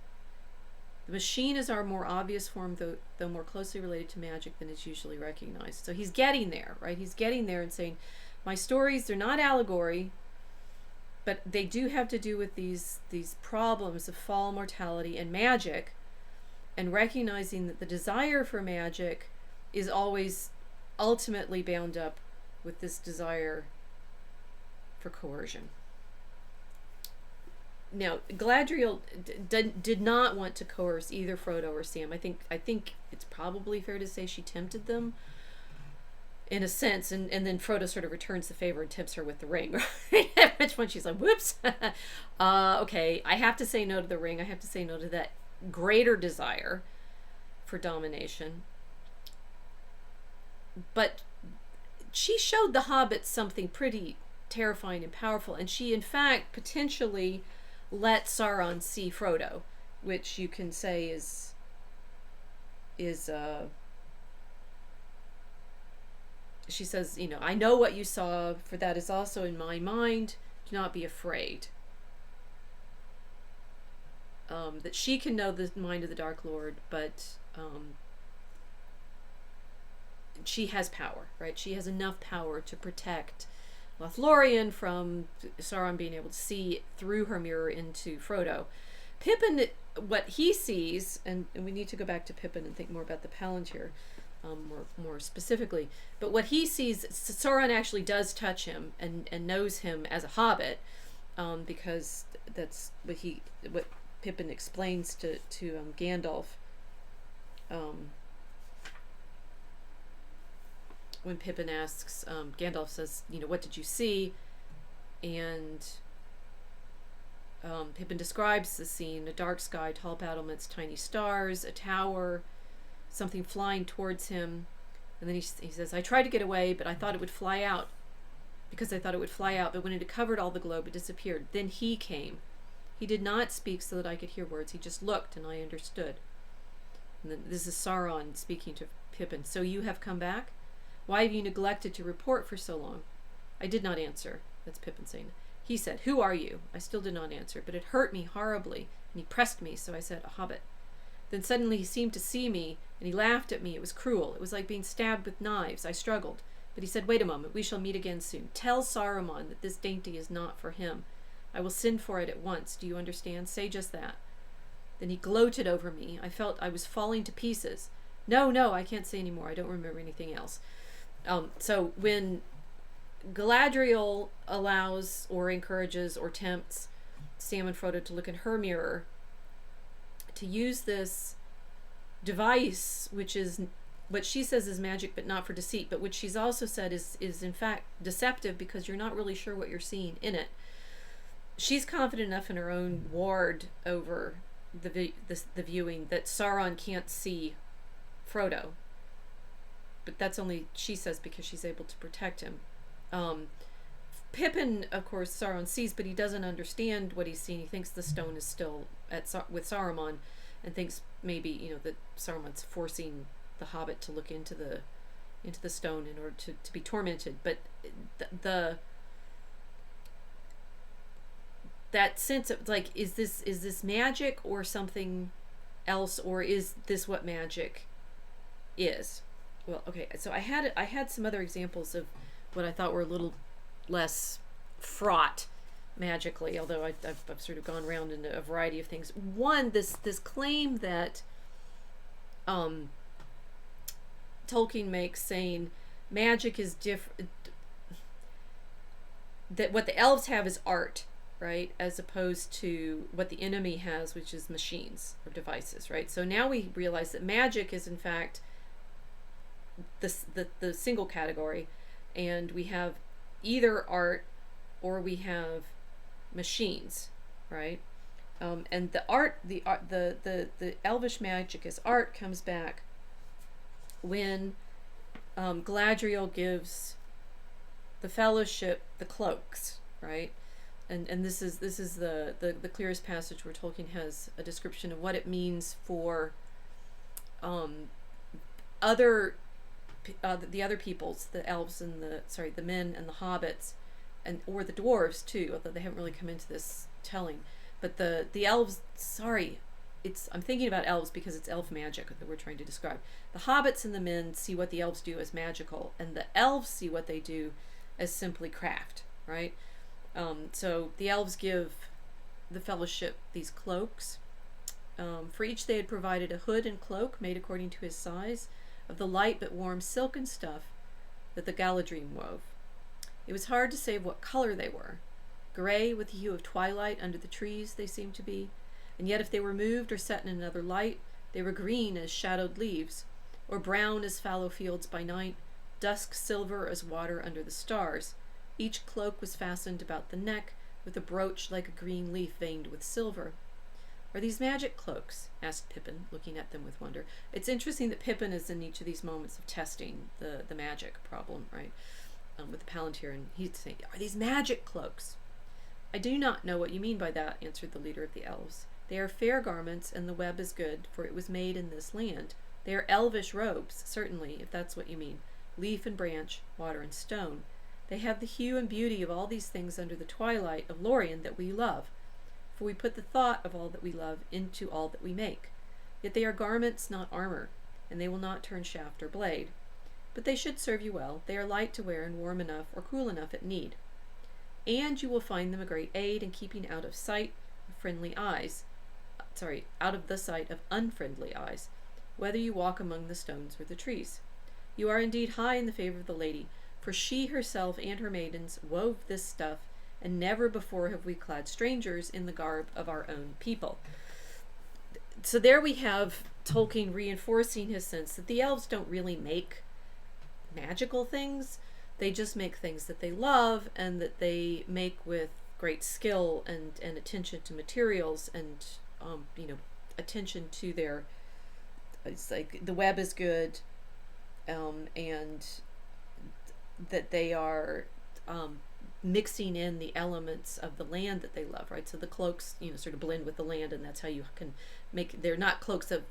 The machine is our more obvious form, though more closely related to magic than is usually recognized. So he's getting there, right? He's getting there and saying, my stories, they're not allegory, but they do have to do with these problems of fall, mortality, and magic, and recognizing that the desire for magic is always ultimately bound up with this desire for coercion. Now, Galadriel did not want to coerce either Frodo or Sam. I think it's probably fair to say she tempted them in a sense, and then Frodo sort of returns the favor and tempts her with the ring. Right? At which point she's like, whoops. Okay, I have to say no to the ring. I have to say no to that greater desire for domination. But she showed the hobbits something pretty terrifying and powerful, and she in fact potentially let Sauron see Frodo, which you can say is she says, I know what you saw, for that is also in my mind. Do not be afraid. That she can know the mind of the Dark Lord, but she has power, right? She has enough power to protect Lothlorien from Sauron being able to see through her mirror into Frodo. Pippin, what he sees, and we need to go back to Pippin and think more about the Palantir, more specifically, but what he sees, Sauron actually does touch him and knows him as a hobbit, because that's what Pippin explains to Gandalf when Pippin asks, Gandalf says, what did you see? And Pippin describes the scene: a dark sky, tall battlements, tiny stars, a tower, something flying towards him. And then he says, I tried to get away, but I thought it would fly out, but when it had covered all the globe, it disappeared. Then he came. He did not speak so that I could hear words. He just looked, and I understood. And then this is Sauron speaking to Pippin. So you have come back? Why have you neglected to report for so long? I did not answer. That's Pippin saying. He said, who are you? I still did not answer, but it hurt me horribly, and he pressed me, so I said, a hobbit. Then suddenly he seemed to see me, and he laughed at me. It was cruel. It was like being stabbed with knives. I struggled. But he said, wait a moment. We shall meet again soon. Tell Saruman that this dainty is not for him. I will send for it at once. Do you understand? Say just that. Then he gloated over me. I felt I was falling to pieces. No, I can't say any more. I don't remember anything else. So when Galadriel allows or encourages or tempts Sam and Frodo to look in her mirror, to use this device, which is what she says is magic but not for deceit, but which she's also said is in fact deceptive because you're not really sure what you're seeing in it. She's confident enough in her own ward over the viewing that Sauron can't see Frodo. But that's only, she says, because she's able to protect him. Pippin, of course, Sauron sees, but he doesn't understand what he's seeing. He thinks the stone is still with Saruman, and thinks maybe that Saruman's forcing the Hobbit to look into the stone in order to be tormented. But that sense of is this magic or something else, or is this what magic is? Well, okay, so I had some other examples of what I thought were a little less fraught magically, although I've sort of gone around into a variety of things. One, this claim that Tolkien makes, saying magic is different, that what the elves have is art, right, as opposed to what the enemy has, which is machines or devices, right? So now we realize that magic is in fact the single category, and we have either art or we have machines, right? And the art, the elvish magic as art comes back when Galadriel gives the Fellowship the cloaks, right? And this is the clearest passage where Tolkien has a description of what it means for other the other peoples, the elves and the men and the hobbits, and or the dwarves too, although they haven't really come into this telling. But the elves, I'm thinking about elves because it's elf magic that we're trying to describe. The hobbits and the men see what the elves do as magical, and the elves see what they do as simply craft, right? So the elves give the Fellowship these cloaks. For each they had provided a hood and cloak made according to his size, of the light but warm silken stuff that the Galadriel wove. It was hard to say of what color they were. Gray, with the hue of twilight under the trees, they seemed to be, and yet if they were moved or set in another light, they were green as shadowed leaves, or brown as fallow fields by night, dusk silver as water under the stars. Each cloak was fastened about the neck with a brooch like a green leaf veined with silver. Are these magic cloaks? Asked Pippin, looking at them with wonder. It's interesting that Pippin is in each of these moments of testing the magic problem, right? With the Palantir, and he'd say, are these magic cloaks? I do not know what you mean by that, answered the leader of the elves. They are fair garments, and the web is good, for it was made in this land. They are elvish robes, certainly, if that's what you mean. Leaf and branch, water and stone. They have the hue and beauty of all these things under the twilight of Lorien that we love, for we put the thought of all that we love into all that we make. Yet they are garments, not armor, and they will not turn shaft or blade. But they should serve you well. They are light to wear and warm enough or cool enough at need. And you will find them a great aid in keeping out of sight of friendly eyes. Out of the sight of unfriendly eyes, whether you walk among the stones or the trees. You are indeed high in the favor of the lady, for she herself and her maidens wove this stuff, and never before have we clad strangers in the garb of our own people. So there we have Tolkien reinforcing his sense that the elves don't really make magical things. They just make things that they love and that they make with great skill and attention to materials and attention to their, it's like the web is good, and that they are mixing in the elements of the land that they love, right? So the cloaks, sort of blend with the land, and that's how you can make, they're not cloaks of,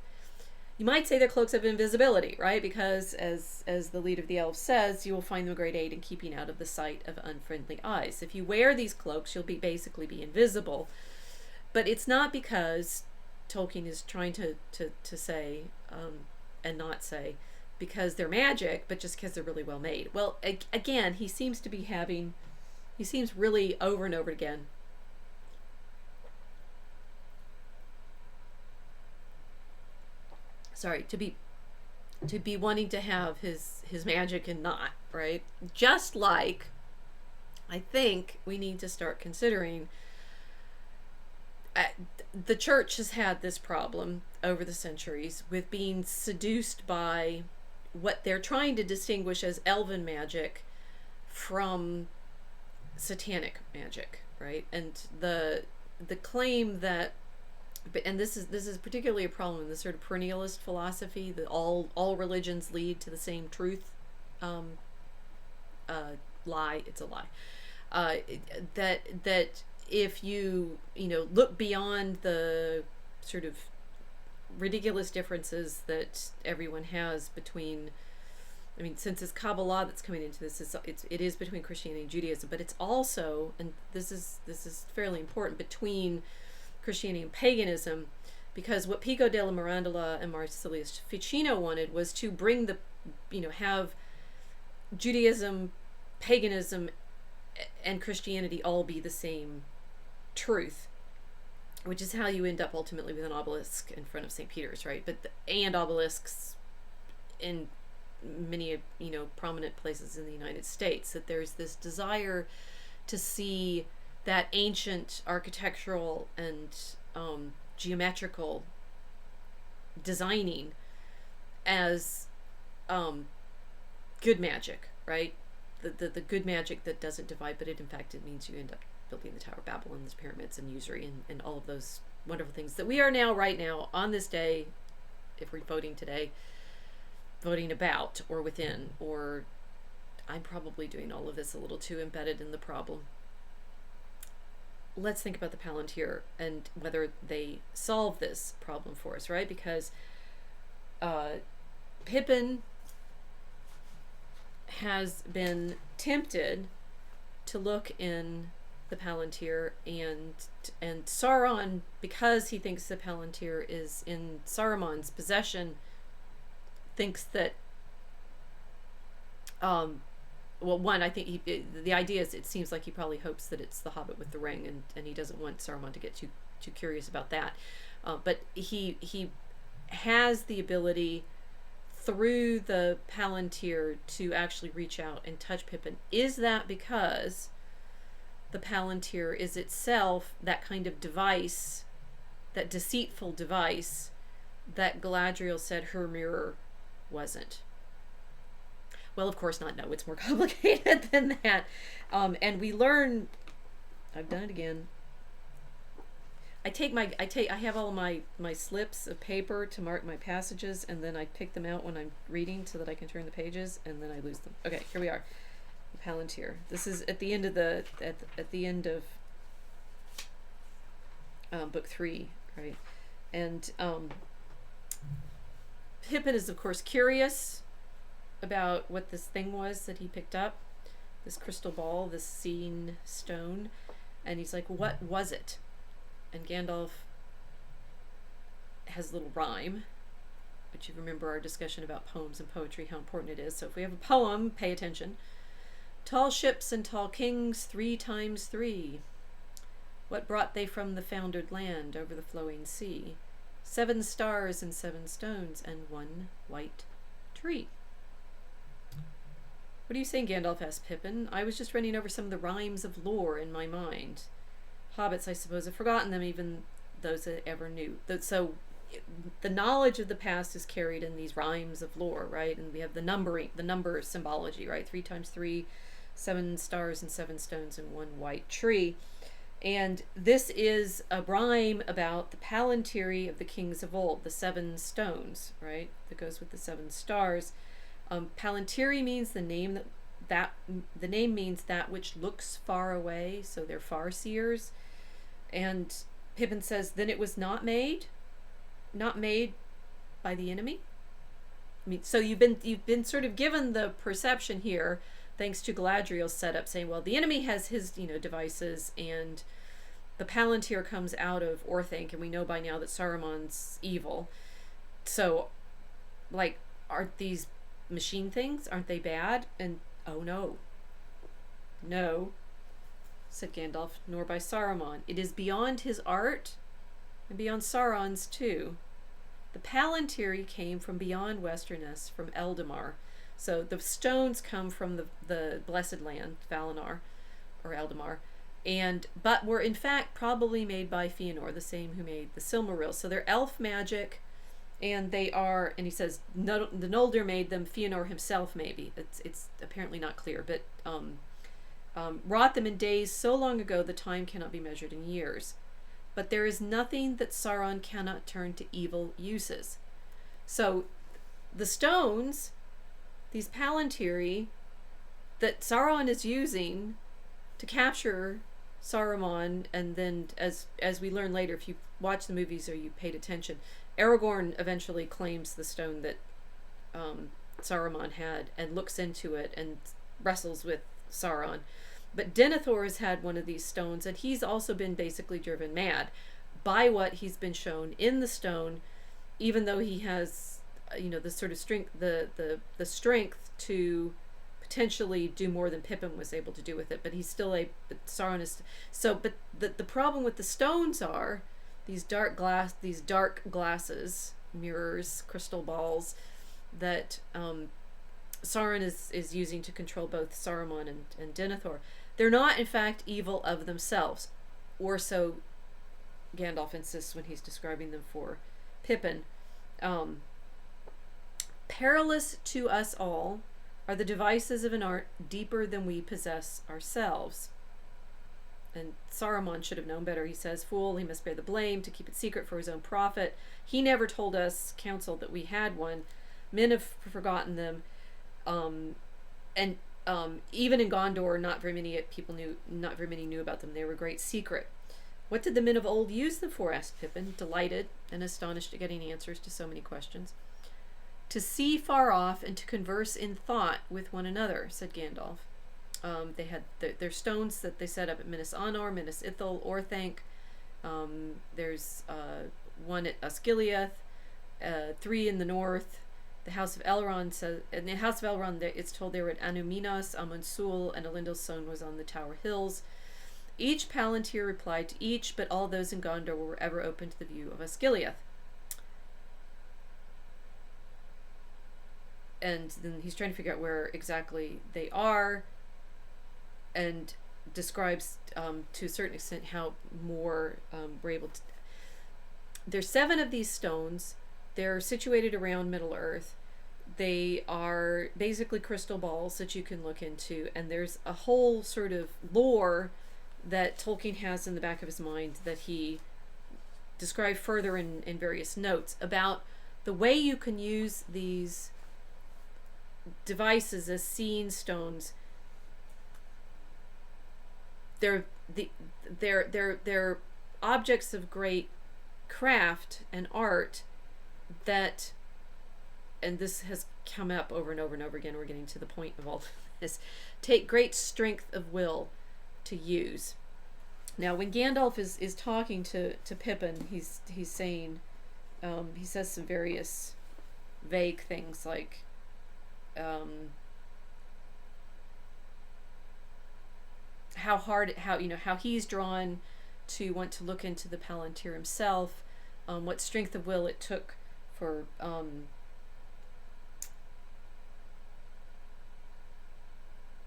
you might say they're cloaks of invisibility, right? Because as the leader of the elves says, you will find them a great aid in keeping out of the sight of unfriendly eyes. If you wear these cloaks, you'll basically be invisible. But it's not because Tolkien is trying to say, and not say, because they're magic, but just because they're really well made. Well, again, he seems really over and over again to be wanting to have his magic and not, right? Just like I think we need to start considering the church has had this problem over the centuries with being seduced by what they're trying to distinguish as elven magic from satanic magic, right? And the claim that, and this is particularly a problem in the sort of perennialist philosophy that all religions lead to the same truth, lie. It's a lie. That if you look beyond the sort of ridiculous differences that everyone has between, since it's Kabbalah that's coming into this, it is between Christianity and Judaism, but it's also, and this is fairly important, between Christianity and paganism, because what Pico della Mirandola and Marsilius Ficino wanted was to bring have Judaism, paganism, and Christianity all be the same truth, which is how you end up ultimately with an obelisk in front of St. Peter's, right? And obelisks in many, prominent places in the United States, that there's this desire to see that ancient architectural and geometrical designing as good magic, right? The good magic that doesn't divide, but in fact it means you end up building the Tower of Babel and the pyramids and usury and all of those wonderful things that we are now, right now, on this day, if we're voting today, voting about or within, or I'm probably doing all of this a little too embedded in the problem. Let's think about the Palantir and whether they solve this problem for us, right? Because Pippin has been tempted to look in the Palantir, and Sauron, because he thinks the Palantir is in Saruman's possession, thinks that one, I think the idea is, it seems like he probably hopes that it's the Hobbit with the ring, and he doesn't want Saruman to get too curious about that. But he has the ability through the Palantir to actually reach out and touch Pippin. Is that because the Palantir is itself that kind of device, that deceitful device that Galadriel said her mirror wasn't? Well, of course not. No, it's more complicated than that. And we learn, I've done it again. I have all my slips of paper to mark my passages, and then I pick them out when I'm reading so that I can turn the pages, and then I lose them. Okay, here we are. The Palantir. This is at the end of at the end of book 3, right? And Pippin is, of course, curious about what this thing was that he picked up, this crystal ball, this seeing stone, and he's like, what was it? And Gandalf has a little rhyme, but you remember our discussion about poems and poetry, how important it is. So if we have a poem, pay attention. Tall ships and tall kings, 3 times 3. What brought they from the foundered land over the flowing sea? 7 stars and 7 stones and 1 white tree. What are you saying, Gandalf? Asked Pippin. I was just running over some of the rhymes of lore in my mind. Hobbits, I suppose, have forgotten them, even those that ever knew. So the knowledge of the past is carried in these rhymes of lore, right? And we have the number symbology, right? 3 times 3, 7 stars and 7 stones and 1 white tree. And this is a rhyme about the Palantiri of the kings of old, the 7 stones, right? That goes with the 7 stars. Palantiri means the name the name means that which looks far away, so they're far-seers. And Pippin says, then it was not made by the enemy. I mean, so you've been sort of given the perception here, thanks to Galadriel's setup, saying, well, the enemy has his devices, and the Palantir comes out of Orthanc, and we know by now that Saruman's evil. So, like, aren't these machine things? Aren't they bad? And oh no, said Gandalf, nor by Saruman. It is beyond his art, and beyond Sauron's too. The Palantiri came from beyond Westerness, from Eldamar. So the stones come from the Blessed Land, Valinor, or Eldamar, but were in fact probably made by Fëanor, the same who made the Silmarils. So they're elf magic, and they are, and he says, the Noldor made them, Fëanor himself maybe. It's apparently not clear, but wrought them in days so long ago the time cannot be measured in years. But there is nothing that Sauron cannot turn to evil uses. So the stones, these Palantiri, that Sauron is using to capture Saruman, and then as we learn later, if you watch the movies or you paid attention, Aragorn eventually claims the stone that Saruman had and looks into it and wrestles with Sauron. But Denethor has had one of these stones, and he's also been basically driven mad by what he's been shown in the stone, even though he has, the sort of strength, the strength to potentially do more than Pippin was able to do with it. But he's still but Sauron is so. But the problem with the stones are these dark glasses, mirrors, crystal balls that Sauron is using to control both Saruman and Denethor. They're not, in fact, evil of themselves, or so Gandalf insists when he's describing them for Pippin. Perilous to us all are the devices of an art deeper than we possess ourselves. And Saruman should have known better, he says. Fool, he must bear the blame to keep it secret for his own profit. He never told us, counsel, that we had one. Men have forgotten them. And even in Gondor, not very many knew about them. They were a great secret. What did the men of old use them for? Asked Pippin, delighted and astonished at getting answers to so many questions. To see far off and to converse in thought with one another, said Gandalf. They had their stones that they set up at Minas Anor, Minas Ithil, Orthanc. There's one at Osgiliath, 3 in the north. The House of Elrond says, in the House of Elrond, it's told they were at Anu Minas, Amonsul, and Elendil's stone was on the Tower Hills. Each Palantir replied to each, but all those in Gondor were ever open to the view of Osgiliath. And then he's trying to figure out where exactly they are, and describes to a certain extent how more we're able to. There's 7 of these stones. They're situated around Middle-earth. They are basically crystal balls that you can look into, and there's a whole sort of lore that Tolkien has in the back of his mind that he described further in various notes about the way you can use these devices as seeing stones. They're objects of great craft and art that, and this has come up over and over and over again, we're getting to the point of all this, take great strength of will to use. Now when Gandalf is talking to Pippin, he's saying, he says some various vague things like, how he's drawn to want to look into the Palantir himself, what strength of will it took for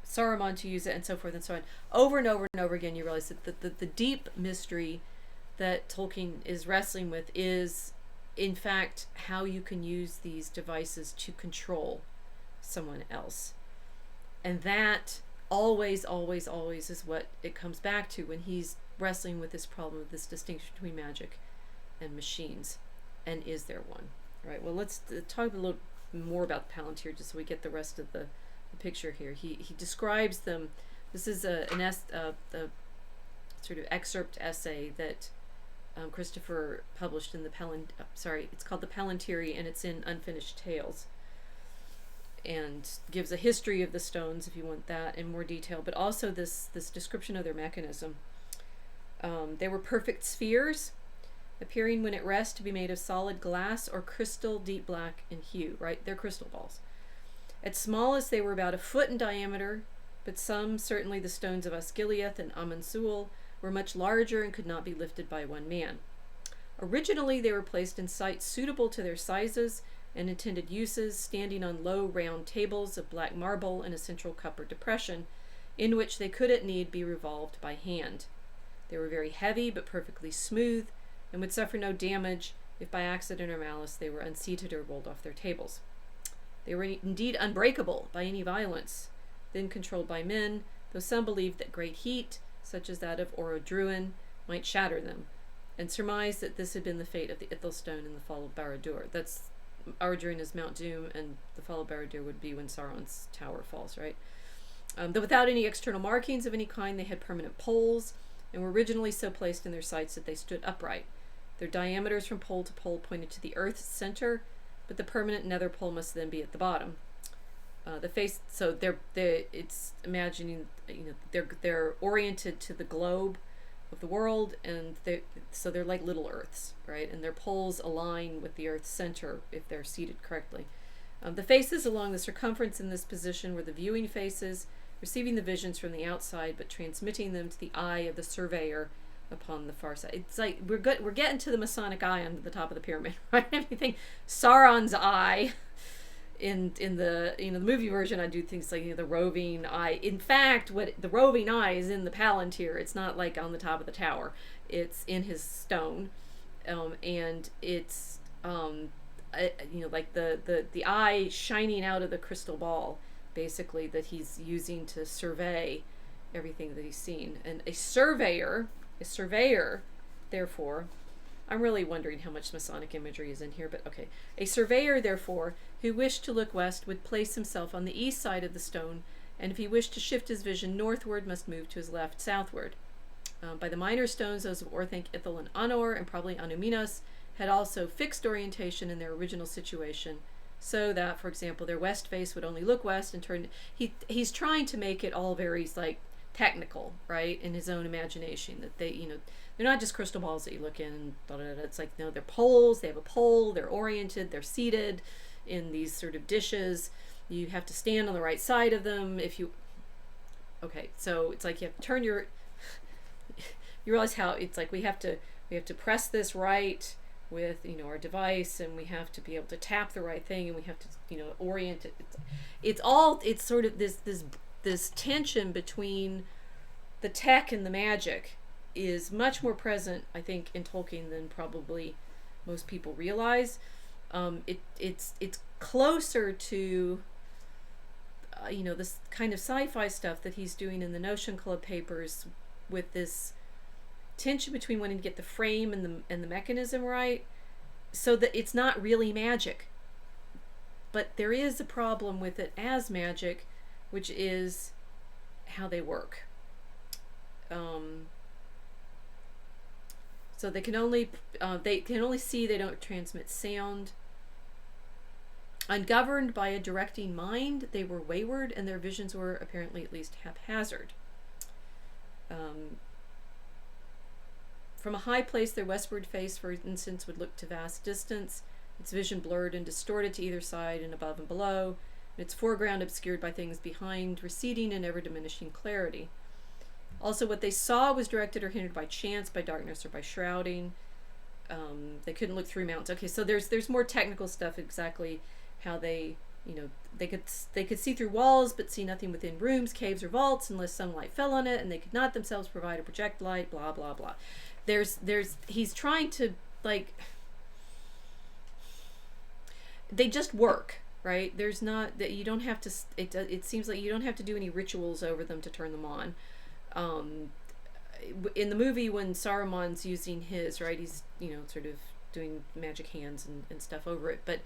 Saruman to use it, and so forth and so on. Over and over and over again, you realize that the deep mystery that Tolkien is wrestling with is, in fact, how you can use these devices to control someone else. And that always, always, always is what it comes back to when he's wrestling with this problem of this distinction between magic and machines. And is there one? All right, well, let's talk a little more about the Palantir just so we get the rest of the picture here. He describes them. This is a sort of excerpt essay that Christopher published in the it's called the Palantiri, and it's in Unfinished Tales, and gives a history of the stones if you want that in more detail, but also this description of their mechanism. They were perfect spheres, appearing when at rest to be made of solid glass or crystal, deep black in hue, right? They're crystal balls. At smallest, they were about a foot in diameter, but some, certainly the stones of Osgiliath and Amonsul, were much larger and could not be lifted by one man. Originally, they were placed in sites suitable to their sizes and intended uses, standing on low round tables of black marble in a central cup or depression, in which they could at need be revolved by hand. They were very heavy but perfectly smooth, and would suffer no damage if by accident or malice they were unseated or rolled off their tables. They were indeed unbreakable by any violence, then controlled by men, though some believed that great heat, such as that of Orodruin, might shatter them, and surmised that this had been the fate of the Ithil stone in the fall of Barad-dûr. That's Orodruin is Mount Doom, and the fall of Barad-dûr would be when Sauron's tower falls, right? Though without any external markings of any kind, they had permanent poles, and were originally so placed in their sites that they stood upright. Their diameters from pole to pole pointed to the earth's center, but the permanent nether pole must then be at the bottom. The face, so it's imagining, they're oriented to the globe of the world, and so they're like little earths, right? And their poles align with the earth's center if they're seated correctly. The faces along the circumference in this position were the viewing faces, receiving the visions from the outside, but transmitting them to the eye of the surveyor upon the far side. It's like we're getting to the Masonic eye on the top of the pyramid, right? If you think Sauron's eye in the the movie version, I do things like the roving eye. In fact, what the roving eye is in the Palantir. It's not like on the top of the tower. It's in his stone, and it's like the eye shining out of the crystal ball, basically, that he's using to survey everything that he's seen. And a surveyor, therefore, I'm really wondering how much Masonic imagery is in here, but okay. A surveyor, therefore, who wished to look west would place himself on the east side of the stone, and if he wished to shift his vision northward, must move to his left, southward. By the minor stones, those of Orthanc, Ithil, and Anor, and probably Anuminos, had also fixed orientation in their original situation, so that, for example, their west face would only look west and turn. He's trying to make it all very like technical, right, in his own imagination, that they, they're not just crystal balls that you look in and it's like, no, they're poles. They have a pole. They're oriented. They're seated in these sort of dishes. You have to stand on the right side of them. Okay, so it's like you have to turn you realize how it's like we have to press this right with our device, and we have to be able to tap the right thing, and we have to orient it. It's sort of this tension between the tech and the magic is much more present, I think, in Tolkien than probably most people realize. It's closer to this kind of sci-fi stuff that he's doing in the Notion Club papers, with this tension between wanting to get the frame and the mechanism right, so that it's not really magic, but there is a problem with it as magic, which is how they work. So they can only see, they don't transmit sound. Ungoverned by a directing mind, they were wayward, and their visions were apparently at least haphazard. From a high place, their westward face, for instance, would look to vast distance, its vision blurred and distorted to either side and above and below, and its foreground obscured by things behind, receding in ever-diminishing clarity. Also, what they saw was directed or hindered by chance, by darkness, or by shrouding. They couldn't look through mountains. Okay, so there's more technical stuff, exactly how they they could see through walls but see nothing within rooms, caves, or vaults unless sunlight fell on it, and they could not themselves provide a project light, blah blah blah. He's trying to, like, they just work, right? There's not that you don't have to. It seems like you don't have to do any rituals over them to turn them on. In the movie, when Saruman's using his, right, he's sort of doing magic hands and stuff over it, but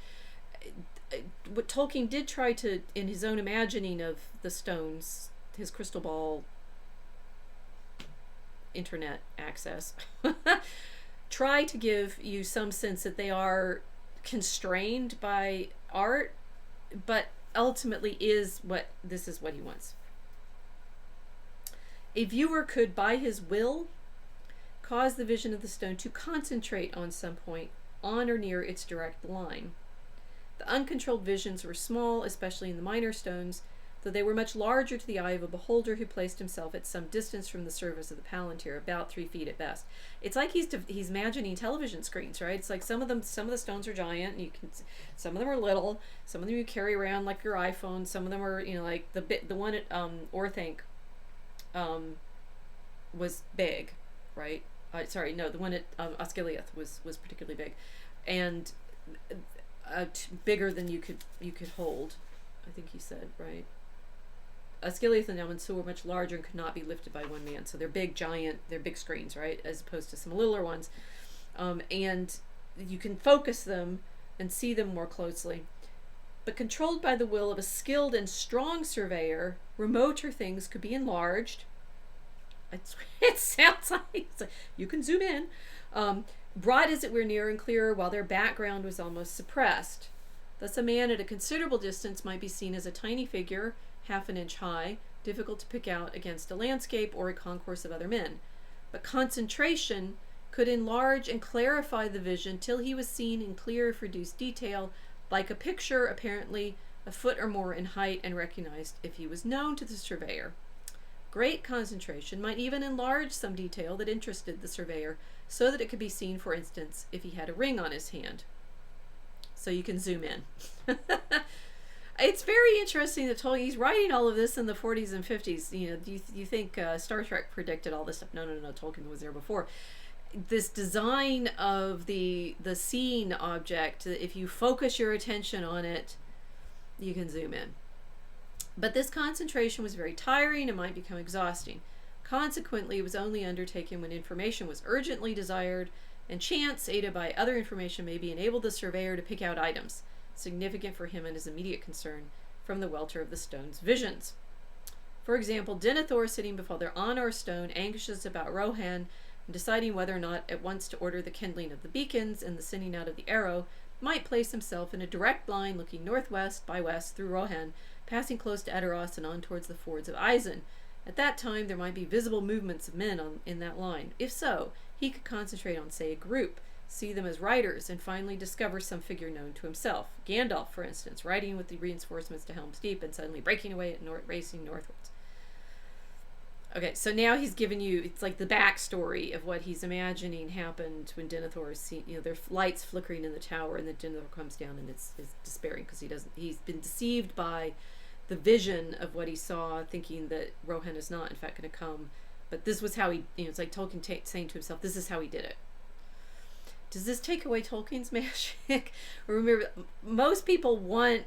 what Tolkien did try to, in his own imagining of the stones, his crystal ball internet access, try to give you some sense that they are constrained by art, but ultimately this is what he wants. A viewer could, by his will, cause the vision of the stone to concentrate on some point on or near its direct line. The uncontrolled visions were small, especially in the minor stones, though they were much larger to the eye of a beholder who placed himself at some distance from the surface of the Palantir, about 3 feet at best. It's like he's imagining television screens, right? It's like some of the stones are giant, and some of them are little, some of them you carry around like your iPhone, some of them are like the one at Orthanc was big, right? The one at Osgiliath was particularly big, and bigger than you could hold, I think he said, right? Osgiliath and Elvish were much larger and could not be lifted by one man, so they're big screens, right, as opposed to some littler ones, and you can focus them and see them more closely. But controlled by the will of a skilled and strong surveyor, remoter things could be enlarged. It sounds like you can zoom in. Brought as it were nearer and clearer, while their background was almost suppressed. Thus a man at a considerable distance might be seen as a tiny figure, half an inch high, difficult to pick out against a landscape or a concourse of other men. But concentration could enlarge and clarify the vision till he was seen in clear, if reduced detail, like a picture apparently a foot or more in height, and recognized if he was known to the surveyor. Great concentration might even enlarge some detail that interested the surveyor, so that it could be seen, for instance, if he had a ring on his hand. So you can zoom in. It's very interesting that Tolkien, he's writing all of this in the 40s and 50s. You know, do you think Star Trek predicted all this stuff? No, no, no. Tolkien was there before. This design of the seeing object, if you focus your attention on it, you can zoom in. But this concentration was very tiring and might become exhausting. Consequently, it was only undertaken when information was urgently desired, and chance, aided by other information, maybe enabled the surveyor to pick out items significant for him and his immediate concern from the welter of the stone's visions. For example, Denethor, sitting before their Honor stone, anxious about Rohan and deciding whether or not at once to order the kindling of the beacons and the sending out of the arrow, might place himself in a direct line looking northwest by west through Rohan, passing close to Edoras and on towards the fords of Isen. At that time, there might be visible movements of men in that line. If so, he could concentrate on, say, a group, see them as riders, and finally discover some figure known to himself. Gandalf, for instance, riding with the reinforcements to Helm's Deep and suddenly breaking away and racing northwards. Okay, so now he's given you, it's like the backstory of what he's imagining happened when Denethor is seen, you know, there's lights flickering in the tower, and then Denethor comes down and is despairing because he's been deceived by the vision of what he saw, thinking that Rohan is not in fact going to come. But this was how he, you know, it's like Tolkien saying to himself, this is how he did it. Does this take away Tolkien's magic? Remember, most people want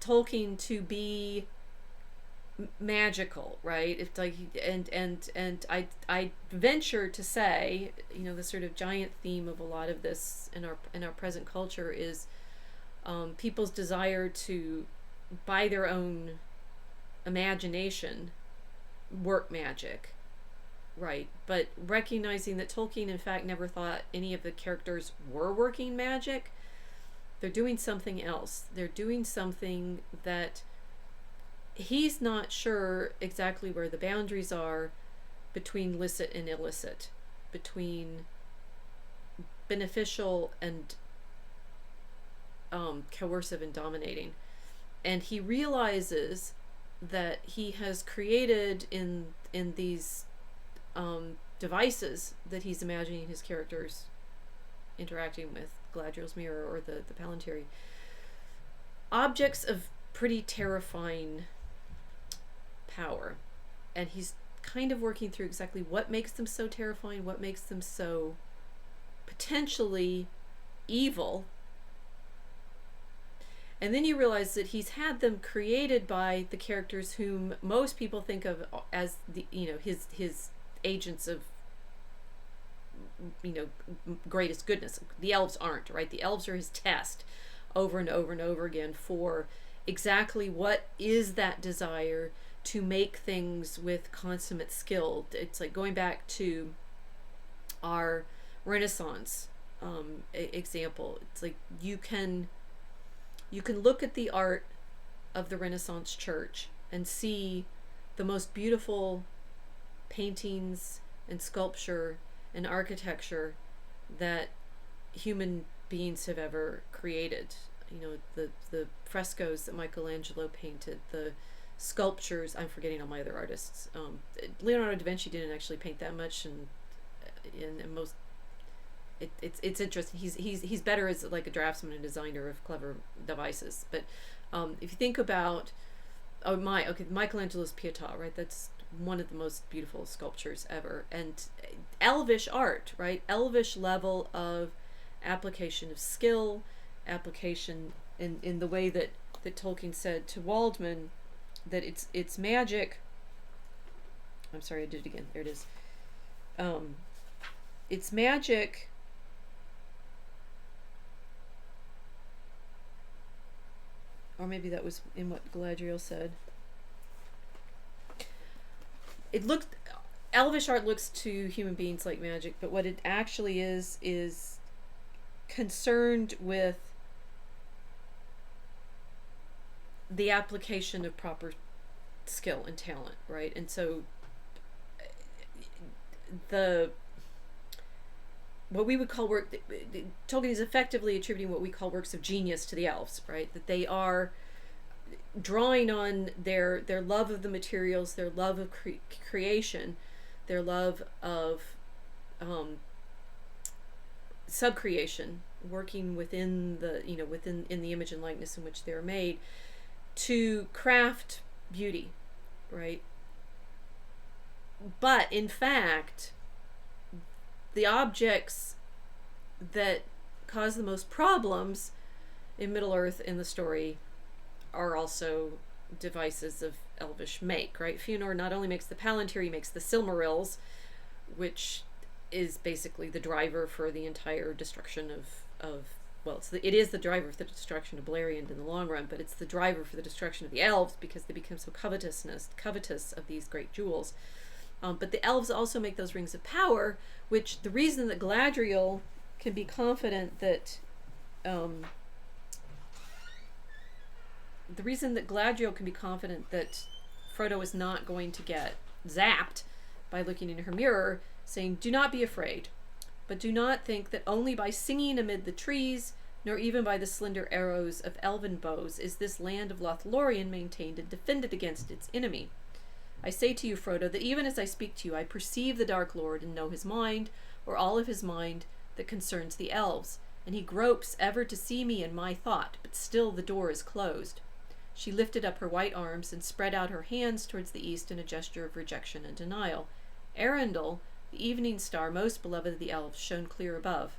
Tolkien to be magical, right? It's like, and I venture to say, you know, the sort of giant theme of a lot of this in our present culture is people's desire to, by their own imagination, work magic, right? But recognizing that Tolkien in fact never thought any of the characters were working magic. They're doing something else. They're doing something that he's not sure exactly where the boundaries are between licit and illicit, between beneficial and coercive and dominating. And he realizes that he has created in these devices that he's imagining his characters interacting with, Galadriel's mirror or the Palantiri, objects of pretty terrifying power. And he's kind of working through exactly what makes them so terrifying, what makes them so potentially evil. And then you realize that he's had them created by the characters whom most people think of as the, you know, his agents of, you know, greatest goodness. The elves aren't, right? The elves are his test over and over and over again for exactly what is that desire to make things with consummate skill. It's like going back to our Renaissance example. It's like you can look at the art of the Renaissance church and see the most beautiful paintings and sculpture and architecture that human beings have ever created. You know, the frescoes that Michelangelo painted, the sculptures, I'm forgetting all my other artists. Leonardo da Vinci didn't actually paint that much, and most it's interesting. He's better as like a draftsman and designer of clever devices. But if you think about Michelangelo's Pietà, right? That's one of the most beautiful sculptures ever. And Elvish art, right? Elvish level of application of skill, application in the way that Tolkien said to Waldman that it's magic. I'm sorry, I did it again. There it is. It's magic. Or maybe that was in what Galadriel said. Elvish art looks to human beings like magic, but what it actually is concerned with the application of proper skill and talent, right? And so what we would call Tolkien is effectively attributing what we call works of genius to the elves, right? That they are drawing on their love of the materials, their love of creation, their love of subcreation, working within the, within in the image and likeness in which they're made, to craft beauty, right? But in fact, the objects that cause the most problems in Middle-earth in the story are also devices of Elvish make, right? Fëanor not only makes the Palantiri, he makes the Silmarils, which is basically the driver for the entire destruction of well, it is the driver for the destruction of Beleriand in the long run, but it's the driver for the destruction of the elves because they become so covetous of these great jewels. But the elves also make those rings of power, which the reason that Galadriel can be confident that Frodo is not going to get zapped by looking in her mirror, saying, "Do not be afraid, but do not think that only by singing amid the trees, nor even by the slender arrows of elven bows, is this land of Lothlorien maintained and defended against its enemy. I say to you, Frodo, that even as I speak to you, I perceive the Dark Lord and know his mind, or all of his mind that concerns the elves, and he gropes ever to see me in my thought, but still the door is closed." She lifted up her white arms and spread out her hands towards the east in a gesture of rejection and denial. Arundel, the evening star most beloved of the elves, shone clear above.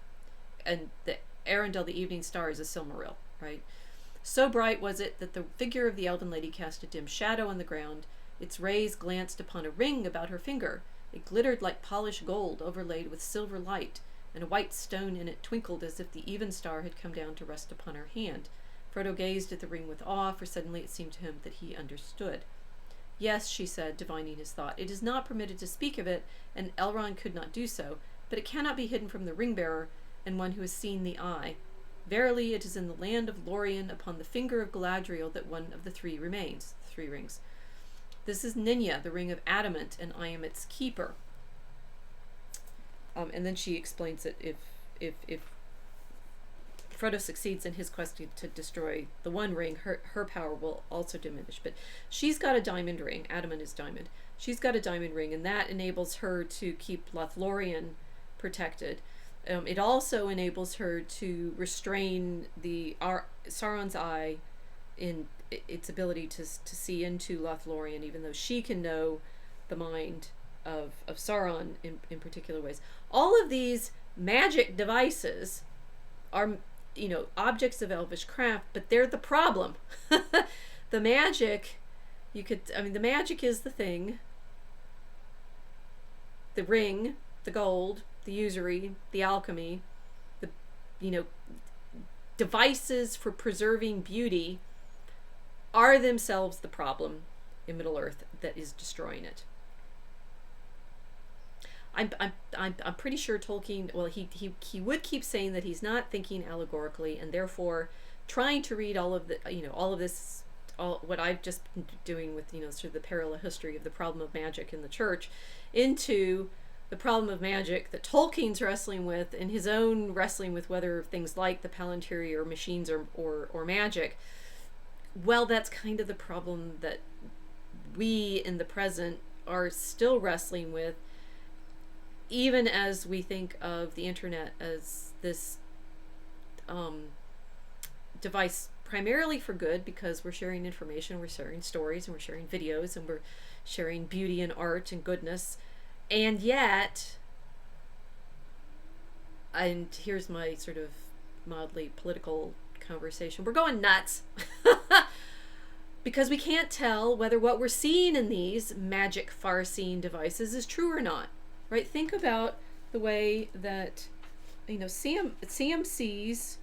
And the Arundel, the evening star, is a Silmaril, right? So bright was it that the figure of the elven lady cast a dim shadow on the ground. Its rays glanced upon a ring about her finger. It glittered like polished gold overlaid with silver light, and a white stone in it twinkled as if the even star had come down to rest upon her hand. Frodo gazed at the ring with awe, for suddenly it seemed to him that he understood. "Yes," she said, divining his thought, "it is not permitted to speak of it, and Elrond could not do so, but it cannot be hidden from the ring-bearer and one who has seen the eye. Verily, it is in the land of Lorien, upon the finger of Galadriel, that one of the three remains." The three rings. "This is Ninya, the ring of adamant, and I am its keeper." And then she explains that if Frodo succeeds in his quest to destroy the One Ring, her power will also diminish. But she's got a diamond ring. Adamant is diamond. She's got a diamond ring, and that enables her to keep Lothlorien protected. It also enables her to restrain Sauron's eye in its ability to see into Lothlorien, even though she can know the mind of Sauron in particular ways. All of these magic devices are, objects of Elvish craft, but they're the problem. The magic, the magic is the thing. The ring, the gold, the usury, the alchemy, the, devices for preserving beauty are themselves the problem in Middle-earth that is destroying it. I'm pretty sure Tolkien, well, he would keep saying that he's not thinking allegorically, and therefore trying to read all of this, what I've just been doing with, sort of the parallel history of the problem of magic in the church, into the problem of magic that Tolkien's wrestling with, and his own wrestling with whether things like the Palantiri or machines or magic. Well, that's kind of the problem that we in the present are still wrestling with, even as we think of the internet as this device primarily for good, because we're sharing information, we're sharing stories, and we're sharing videos, and we're sharing beauty and art and goodness. And yet, and here's my sort of mildly political conversation, we're going nuts because we can't tell whether what we're seeing in these magic far-seeing devices is true or not. Right? Think about the way that, Sam sees,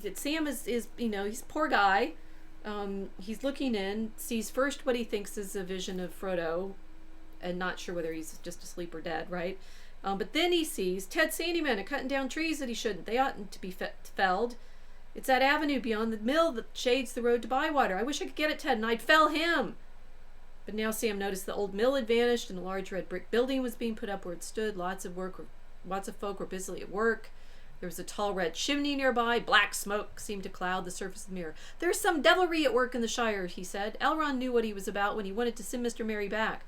that Sam is he's a poor guy. He's looking in, sees first what he thinks is a vision of Frodo, and not sure whether he's just asleep or dead, right? But then he sees Ted Sandyman cutting down trees that he shouldn't. They oughtn't to be felled. It's that avenue beyond the mill that shades the road to Bywater. I wish I could get at Ted, and I'd fell him. But now Sam noticed the old mill had vanished, and a large red brick building was being put up where it stood. Lots of folk were busily at work. There was a tall red chimney nearby. Black smoke seemed to cloud the surface of the mirror. "There's some devilry at work in the Shire," he said. "Elrond knew what he was about when he wanted to send Mr. Merry back.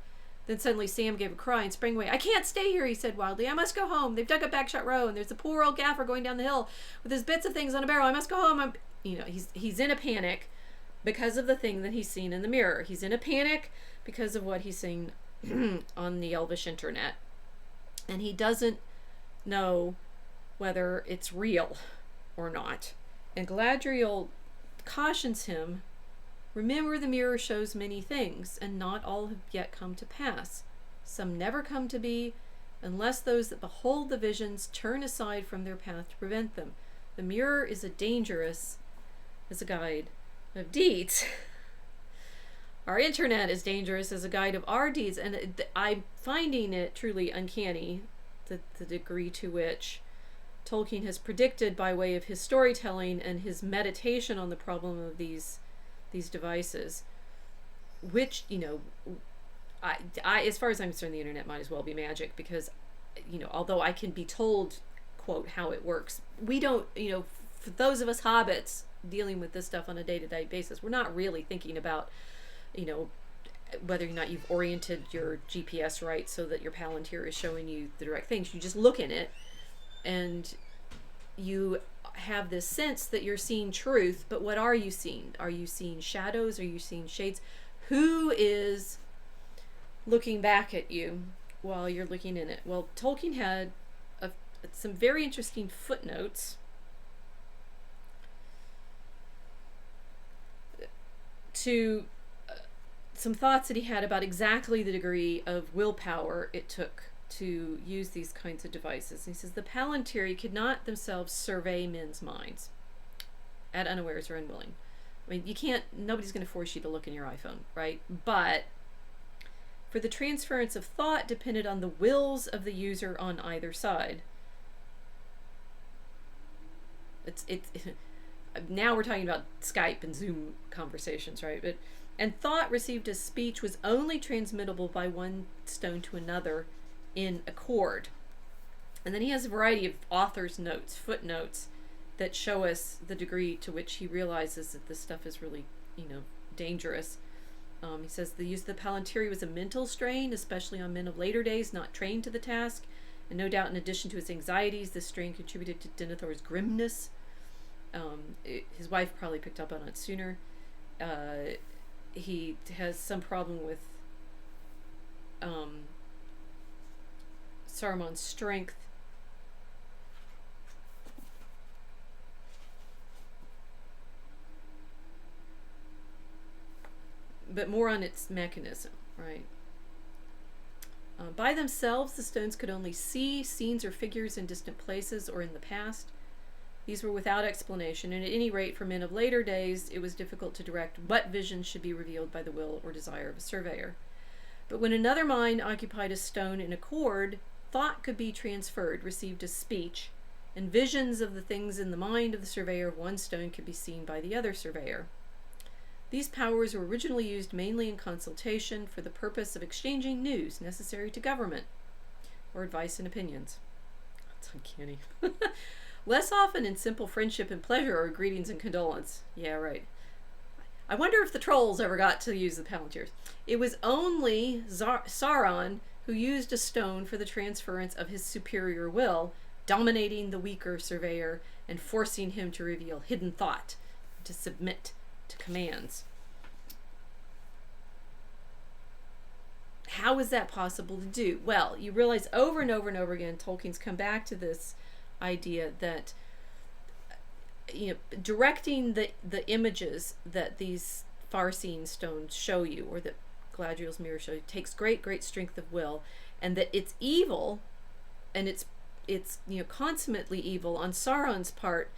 Then suddenly Sam gave a cry and sprang away. "I can't stay here," he said wildly. "I must go home. They've dug up Backshot Row, and there's the poor old gaffer going down the hill with his bits of things on a barrel. I must go home." He's in a panic because of the thing that he's seen in the mirror. He's in a panic because of what he's seen on the Elvish internet. And he doesn't know whether it's real or not. And Galadriel cautions him, "Remember, the mirror shows many things, and not all have yet come to pass. Some never come to be, unless those that behold the visions turn aside from their path to prevent them. The mirror is dangerous as a guide of deeds." Our internet is dangerous as a guide of our deeds, and I'm finding it truly uncanny, the degree to which Tolkien has predicted, by way of his storytelling and his meditation on the problem of these devices, which, I as far as I'm concerned, the internet might as well be magic, because, although I can be told, quote, how it works, we don't, for those of us hobbits dealing with this stuff on a day-to-day basis, we're not really thinking about, whether or not you've oriented your GPS right so that your Palantir is showing you the direct things. You just look in it, and you have this sense that you're seeing truth, but what are you seeing? Are you seeing shadows? Are you seeing shades? Who is looking back at you while you're looking in it? Well, Tolkien had some very interesting footnotes to some thoughts that he had about exactly the degree of willpower it took to use these kinds of devices. And he says the Palantiri could not themselves survey men's minds at unawares or unwilling. I mean, nobody's going to force you to look in your iPhone, right? But for the transference of thought depended on the wills of the user on either side. It's now we're talking about Skype and Zoom conversations, right? And thought received as speech was only transmittable by one stone to another in accord. And then he has a variety of author's notes, footnotes, that show us the degree to which he realizes that this stuff is really, dangerous. He says the use of the Palantiri was a mental strain, especially on men of later days not trained to the task. And no doubt in addition to his anxieties, this strain contributed to Denethor's grimness. His wife probably picked up on it sooner. He has some problem with Saruman's strength. But more on its mechanism, right? By themselves, the stones could only see scenes or figures in distant places or in the past. These were without explanation, and at any rate, for men of later days, it was difficult to direct what visions should be revealed by the will or desire of a surveyor. But when another mind occupied a stone in accord, thought could be transferred, received as speech, and visions of the things in the mind of the surveyor of one stone could be seen by the other surveyor. These powers were originally used mainly in consultation for the purpose of exchanging news necessary to government, or advice and opinions. That's uncanny. Less often in simple friendship and pleasure or greetings and condolence. Yeah, right. I wonder if the trolls ever got to use the Palantirs. It was only Sauron who used a stone for the transference of his superior will, dominating the weaker surveyor and forcing him to reveal hidden thought, to submit to commands. How is that possible to do? Well, you realize over and over and over again, Tolkien's come back to this idea that directing the images that these far-seeing stones show you, or that Galadriel's mirror shows you, takes great strength of will, and that it's evil, and it's consummately evil on Sauron's part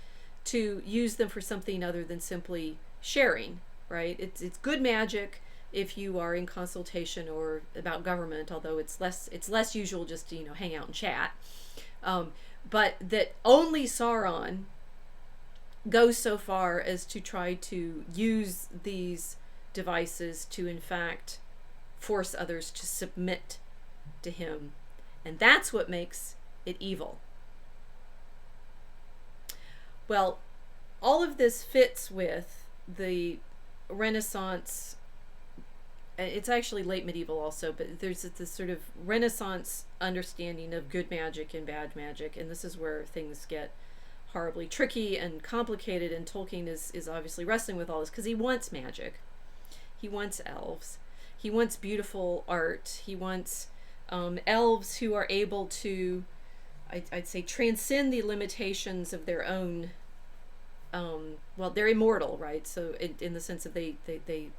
to use them for something other than simply sharing, right? It's good magic if you are in consultation or about government, although it's less usual just to hang out and chat. But that only Sauron goes so far as to try to use these devices to, in fact, force others to submit to him. And that's what makes it evil. Well, all of this fits with the Renaissance it's actually late medieval also, but there's this sort of Renaissance understanding of good magic and bad magic, and this is where things get horribly tricky and complicated, and Tolkien is obviously wrestling with all this because he wants magic. He wants elves. He wants beautiful art. He wants elves who are able to, I'd say, transcend the limitations of their own. Well, they're immortal, right? So in the sense that they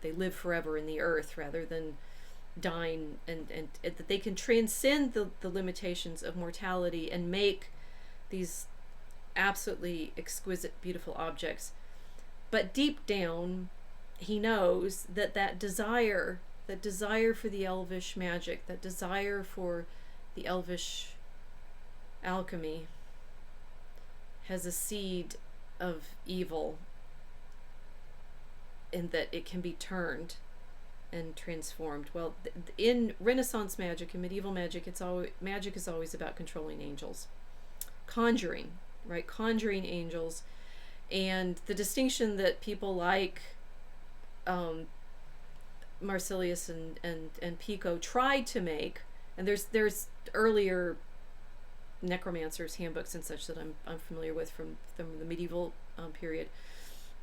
live forever in the earth rather than dying, and that they can transcend the limitations of mortality and make these absolutely exquisite, beautiful objects. But deep down, he knows that desire for the elvish magic, that desire for the elvish alchemy, has a seed of evil, in that it can be turned and transformed. Well, in Renaissance magic and medieval magic, magic is always about controlling angels, conjuring, right? Conjuring angels, and the distinction that people like Marsilius and Pico tried to make, and there's earlier necromancers handbooks and such that I'm familiar with from the medieval period.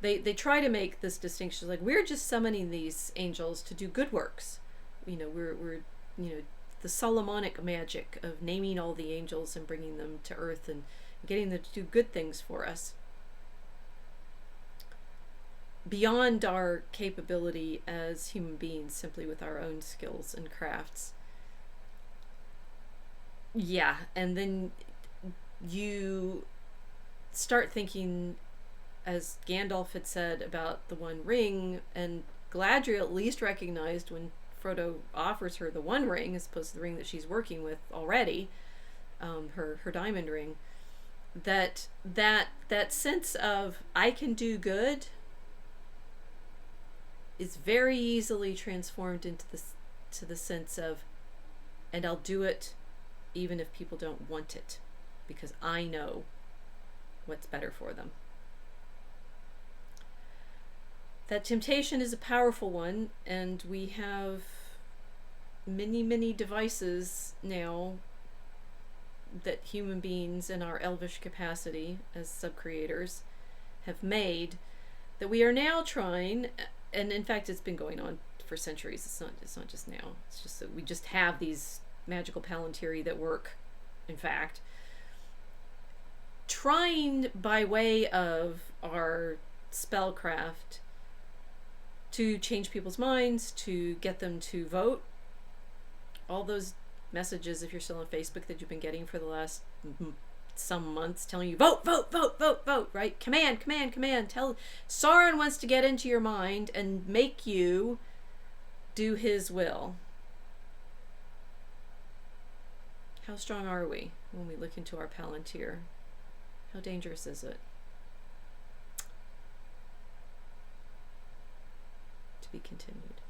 They try to make this distinction, like, we're just summoning these angels to do good works. We're the Solomonic magic of naming all the angels and bringing them to earth and getting them to do good things for us, beyond our capability as human beings, simply with our own skills and crafts. Yeah, and then you start thinking, as Gandalf had said about the One Ring, and Galadriel at least recognized when Frodo offers her the One Ring as opposed to the ring that she's working with already, her diamond ring, that sense of I can do good is very easily transformed into the sense of, and I'll do it even if people don't want it, because I know what's better for them. That temptation is a powerful one, and we have many devices now that human beings in our elvish capacity as sub-creators have made, that we are now trying, and in fact it's been going on for centuries. It's not just now. It's just that we just have these magical Palantiri that work, in fact, trying by way of our spellcraft to change people's minds, to get them to vote. All those messages, if you're still on Facebook, that you've been getting for the last some months, telling you vote, right? Command. Tell Sauron wants to get into your mind and make you do his will. How strong are we when we look into our Palantir? How dangerous is it? To be continued.